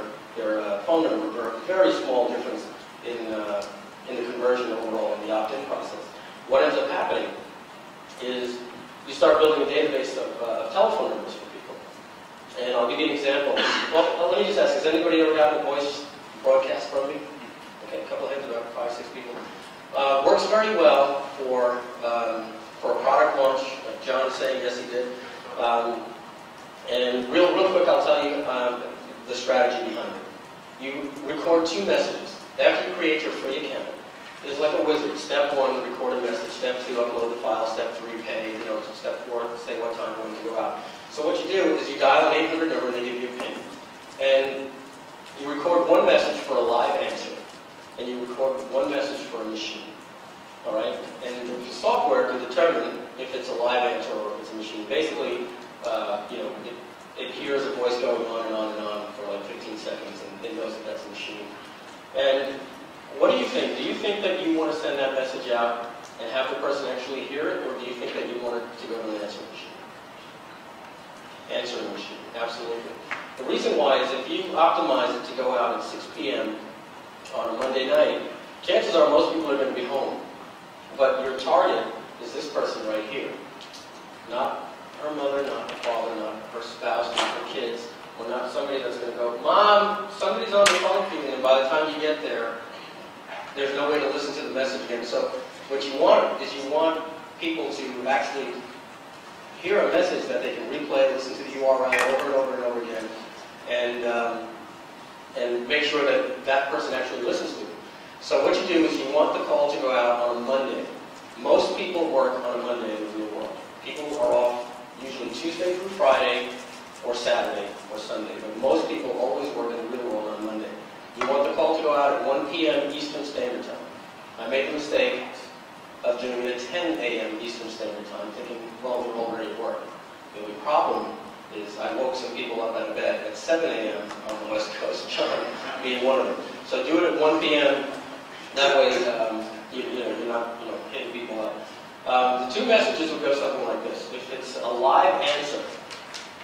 phone number for a very small difference in the conversion overall in the opt-in process. What ends up happening is you start building a database of telephone numbers for people. And I'll give you an example. Well, let me just ask, has anybody ever gotten a voice broadcast from me? Okay, a couple of hands, about 5, 6 people. Works very well for a product launch, like John saying, yes he did. And real quick, I'll tell you the strategy behind it. You record 2 messages. After you create your free account, it's like a wizard. Step 1, record a message. Step 2, upload the file. Step 3, pay. You know, step 4, say what time you want to go out. So what you do is you dial an 800 number and they give you a PIN. And you record 1 message for a live answer. And you record 1 message for a machine. All right? And the software can determine if it's a live answer or if it's a machine. Basically, you know, it hears a voice going on and on and on for like 15 seconds and it knows that that's a machine. And what do you think? Do you think that you want to send that message out and have the person actually hear it, or do you think that you want it to go to an answering machine? Answering machine, absolutely. The reason why is if you optimize it to go out at 6 p.m. on a Monday night, chances are most people are going to be home. But your target is this person right here. Not her mother, not her father, not her spouse, not her kids, or not somebody that's going to go, Mom, somebody's on the phone to you, and by the time you get there, there's no way to listen to the message again. So what you want is you want people to actually hear a message that they can replay, listen to the URL over and over and over again, and make sure that that person actually listens to it. So what you do is you want the call to go out on a Monday. Most people work on a Monday in the real world. People are off usually Tuesday through Friday or Saturday or Sunday, but most people always work in the real world on Monday. You want the call to go out at 1 p.m. Eastern Standard Time. I made the mistake of doing it at 10 a.m. Eastern Standard Time, thinking, well, we're already at work. The only problem is I woke some people up out of bed at 7 a.m. on the West Coast, John being one of them. So do it at 1 p.m. That way, you're not hitting people up. The two messages would go something like this. If it's a live answer,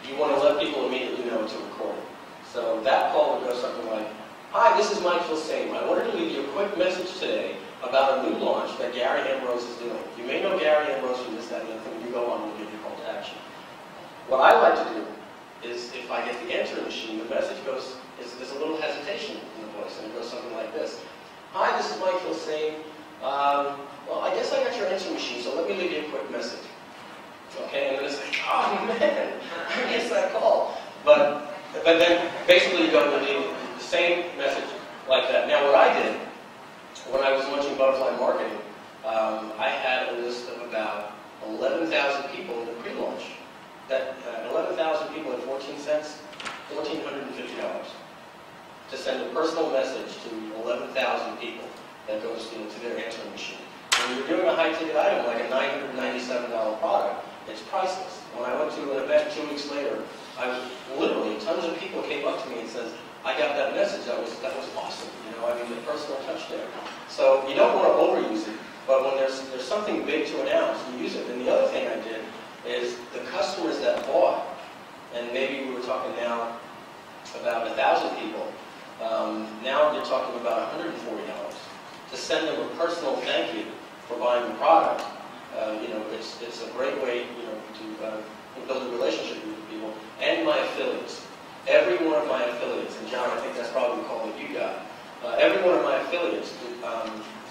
you want to let people immediately know it's a recording. So that call would go something like, Hi, this is Mike Filsaime. I wanted to leave you a quick message today about a new launch that Gary Ambrose is doing. You may know Gary Ambrose from this, that, and the other thing. You go on and give your call to action. What I like to do is, if I get the answering machine, the message goes, there's a little hesitation in the voice, and it goes something like this. Hi, this is Mike Filsaime. Well, I guess I got your answering machine, so let me leave you a quick message. Okay, and then it's like, oh man, I missed that call. But then basically you go to the same message like that. Now what I did, when I was launching Butterfly Marketing, I had a list of about 11,000 people in the pre-launch. That 11,000 people at 14 cents, $1,450 to send a personal message to 11,000 people that goes to their answering machine. When you're doing a high-ticket item like a $997 product, it's priceless. When I went to an event 2 weeks later, literally tons of people came up to me and says, I got that message, that was awesome. The personal touch there. So you don't want to overuse it, but when there's something big to announce, you use it. And the other thing I did is the customers that bought, and maybe we were talking now about 1,000 people, now you're talking about $140 to send them a personal thank you for buying the product. It's a great way, to build a relationship with people. And my affiliates. Every one of my affiliates, and John, I think that's probably the call that you got. Every one of my affiliates,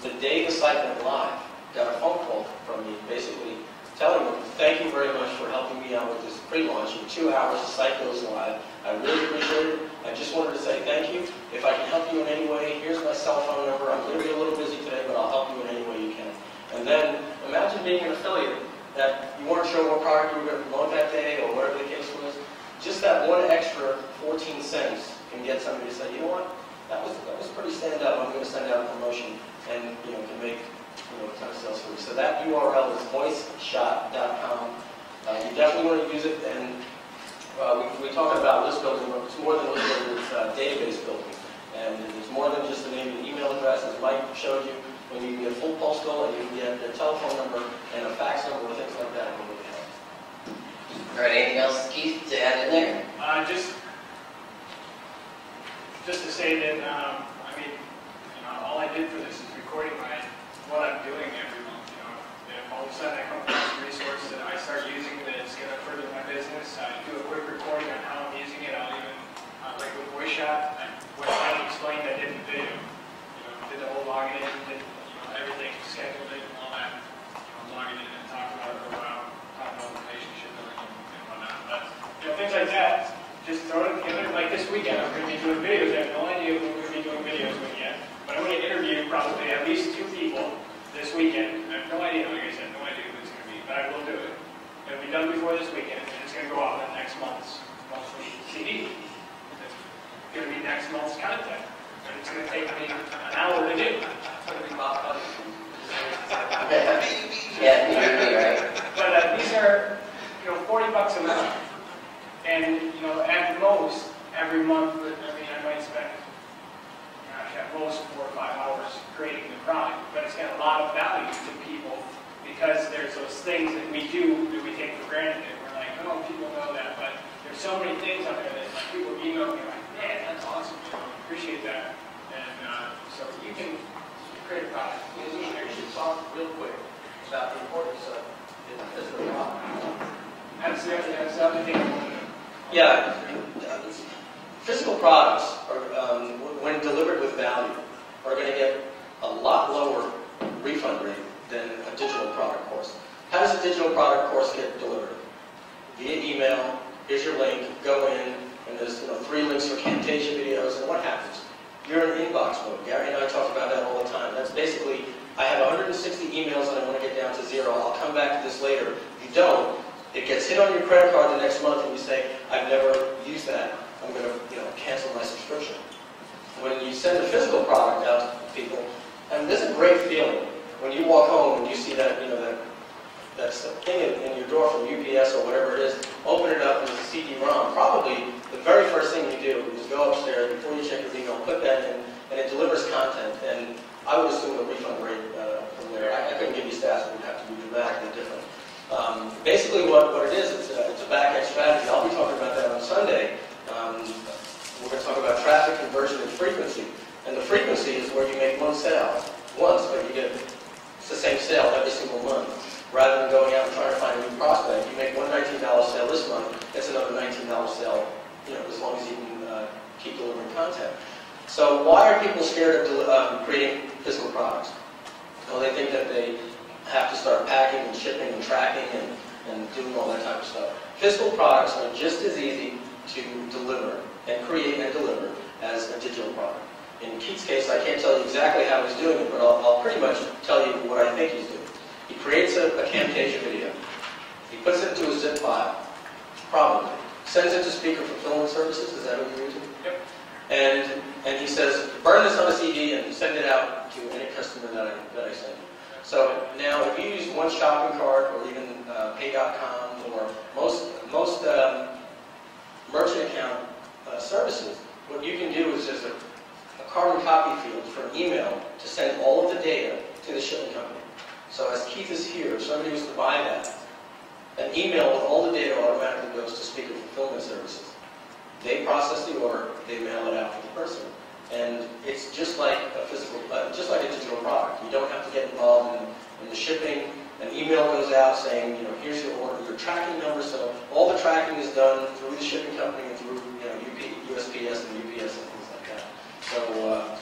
the day the site went live, got a phone call from me, basically telling them, thank you very much for helping me out with this pre-launch. In 2 hours, the site goes live. I really appreciate it. I just wanted to say thank you. If I can help you in any way, here's my cell phone number. I'm going to be a little busy today, but I'll help you in any way you can. And then imagine being an affiliate that you weren't sure what product you were going to promote that day or whatever the case was. Just that one extra 14 cents can get somebody to say, you know what, that was pretty stand up. I'm going to send out a promotion and can make a ton of sales for you. So that URL is voiceshot.com. You definitely want to use it, and we talk about list building, but it's more than list building, it's database building. And it's more than just the name and email address, as Mike showed you. When you can get full postal and you can get their telephone number and a fax number or things like that, it will really help. All right, anything else, Keith, to add in there? Just to say that, all I did for this is recording what I'm doing every month. If all of a sudden I come across a resource that I start using that's going to further my business, I do a quick recording on how I'm using it. I'll even, like with VoiceShot, what I explained, I did in the video. Did the whole logging in, did everything, scheduled it and all that. Logging in and talking about it for a while, talking about relationship building and whatnot. But things like that, just throw it together. Like this weekend, I'm going to be doing videos. I have no idea who I'm going to be doing videos with yet. But I'm going to interview probably at least 2 people this weekend. I have no idea, like I said, no idea who it's going to be, but I will do it. It'll be done before this weekend, and it's going to go out in next month's monthly CD. It's going to be next month's content. And it's going to take me an hour to do. It's going to be Bob Cuddy. Yeah, maybe, right? But these are, $40 a month. And, at most, every month, I might spend, at most 4 or 5 hours creating the product. But it's got a lot of value to people because there's those things that we do that we take for granted. And we're like, oh, people know that. But there's so many things on there that like, people email me like, man, that's awesome, you know, appreciate that. And so you can create a product. You should talk real quick about the importance of the physical product. That's the other thing I want to know. Yeah, physical products, are, when delivered with value, are going to get a lot lower refund rate than a digital product course. How does a digital product course get delivered? Via email. Here's your link. Go in, and there's 3 links for Camtasia videos, and what happens? You're in inbox mode. Gary and I talk about that all the time. That's basically, I have 160 emails and I want to get down to 0. I'll come back to this later. If you don't, it gets hit on your credit card the next month, and you say, I've never used that. I'm going to, cancel my subscription. When you send a physical product out to people, and there's a great feeling when you walk home and you see that, that's the thing in your door from UPS or whatever it is, open it up and it's a CD-ROM. Probably the very first thing you do is go upstairs before you check your email, put that in, and it delivers content. And I would assume the refund rate from there, I couldn't give you stats, it would have to be dramatically different. Basically what it is, it's a back-end strategy. I'll be talking about that on Sunday. We're going to talk about traffic, conversion, and frequency. And the frequency is where you make one sale once, but it's the same sale every single month. Rather than going out and trying to find a new prospect, you make one $19 sale this month, it's another $19 sale, as long as you can keep delivering content. So why are people scared of creating physical products? Well, they think that they have to start packing and shipping and tracking and doing all that type of stuff. Physical products are just as easy to deliver and create and deliver as a digital product. In Keith's case, I can't tell you exactly how he's doing it, but I'll pretty much tell you what I think he's doing. He creates a Camtasia video. He puts it into a zip file, probably. Sends it to Speaker Fulfillment Services, is that what you're using? Yep. And he says, burn this on a CD and send it out to any customer that I send you. So now if you use one shopping cart or even Pay.com or most merchant account services, what you can do is there's a carbon copy field for an email to send all of the data to the shipping company. So as Keith is here, if somebody was to buy that, an email with all the data automatically goes to Speaker Fulfillment Services. They process the order, they mail it out to the person. And it's just like a just like a digital product. You don't have to get involved in the shipping. An email goes out saying, here's your order, your tracking number. So all the tracking is done through the shipping company and through USPS and UPS and things like that. So,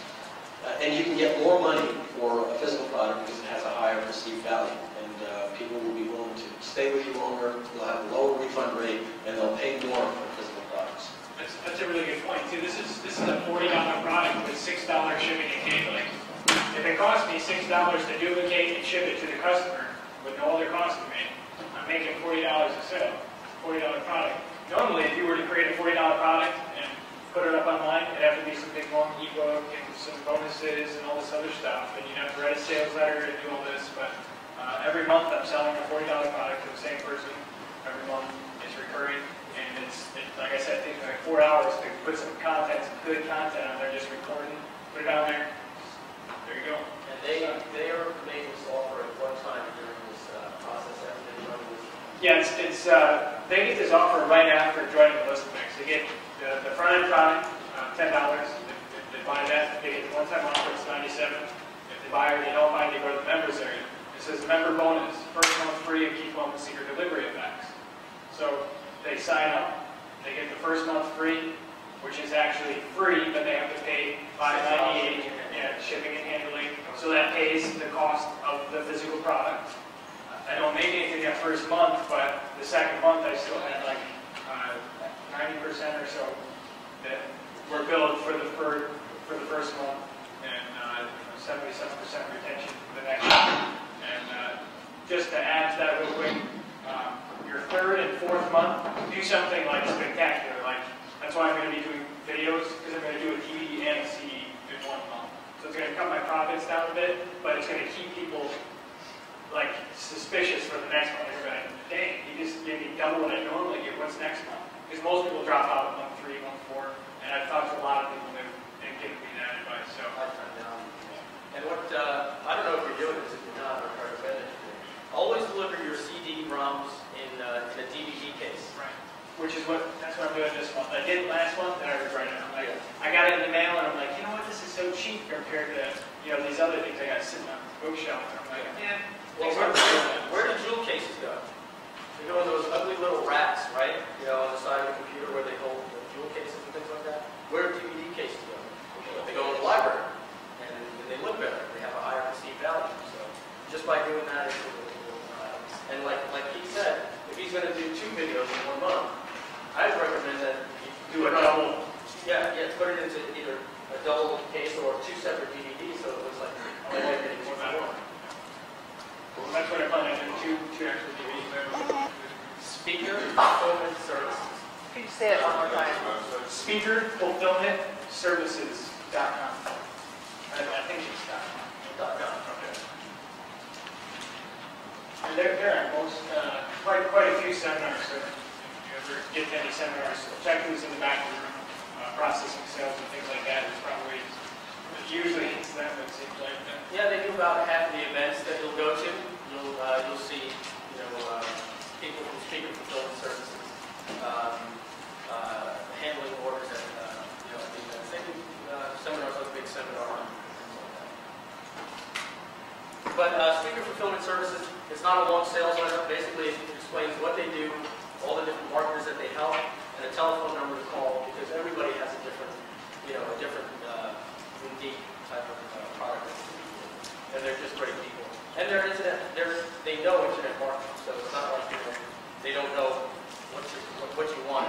and you can get more money for a physical product because it has a higher perceived value. And people will be willing to stay with you longer, they'll have a lower refund rate, and they'll pay more for physical products. That's a really good point, too. This is a $40 product with $6 shipping and handling. If it costs me $6 to duplicate and ship it to the customer with no other cost to me, I'm making $40 a sale, $40 product. Normally, if you were to create a $40 product and put it up online, it'd have to be some big long ebook and some bonuses and all this other stuff, and you'd have to write a sales letter and do all this, but every month I'm selling a $40 product to the same person. Every month it's recurring, and it's like I said, it takes me like 4 hours to put some content, some good content on there, just recording, put it on there. There you go. And they are made this offer at one time during this process after they join this. Yeah, they get this offer right after joining the List Mix. They get the front end product, $10. If they buy that, they get the one-time offer, it's $97. If they buy or they don't buy, they go to the members area. It says member bonus, first month free of Keith Wellness Secret Delivery Effects. So they sign up, they get the first month free, which is actually free, but they have to pay $5.98 shipping and handling. So that pays the cost of the physical product. I don't make anything that first month, but the second month I still had like 90% or so that were billed for the first month, and 77% retention the next month. And just to add to that real quick, your third and fourth month, do something like spectacular. Like that's why I'm going to be doing videos, because I'm going to do a DVD and a CD in 1 month. So it's going to cut my profits down a bit, but it's going to keep people like suspicious for the next month. They're going to, dang, you just gave me double what I normally get. What's next month? Because most people drop out at month 3, month 4, and I've talked to a lot of people that have given me that advice. So and what I don't know if you're doing this, if you're not, or recommend it. Always deliver your CD-ROMs in a DVD case. right, that's what I'm I did it last month and I regret it. I'm like, I got it in the mail and I'm like, you know what, this is so cheap compared to, these other things I got sitting on the bookshelf. And I'm like, yeah, Well, where do jewel cases go? They go in those ugly little racks, right? On the side of the computer where they hold the jewel cases and things like that. Where do DVD cases go? They go in the library, and they look better. They have a higher perceived value. So just by doing that, and like he said, if he's going to do 2 videos in 1 month, I'd recommend that you do a double. Yeah, put it into either a double case or 2 separate DVDs, so it looks like you're getting more than one. That's what I plan on doing, two extra DVDs. Speaker fulfillment services. Could you say it one more time? Speakerfulfillmentservices.com. I think it's .com. Okay. And they're at most, quite a few seminars. So if you ever get to any seminars, check who's in the back of the room, processing sales and things like that. It's probably, usually it's them, it seems like. Yeah, they do about half of the events that you'll go to. You'll see, people from Speaker Fulfillment Services handling orders at the events. They do seminars like big seminar and things like that. But Speaker Fulfillment Services, it's not a long sales letter. Basically, it explains what they do, all the different marketers that they help, and a telephone number to call because everybody has a different unique type of product. And they're just great people. And they know internet marketing, so it's not like they don't know what you want.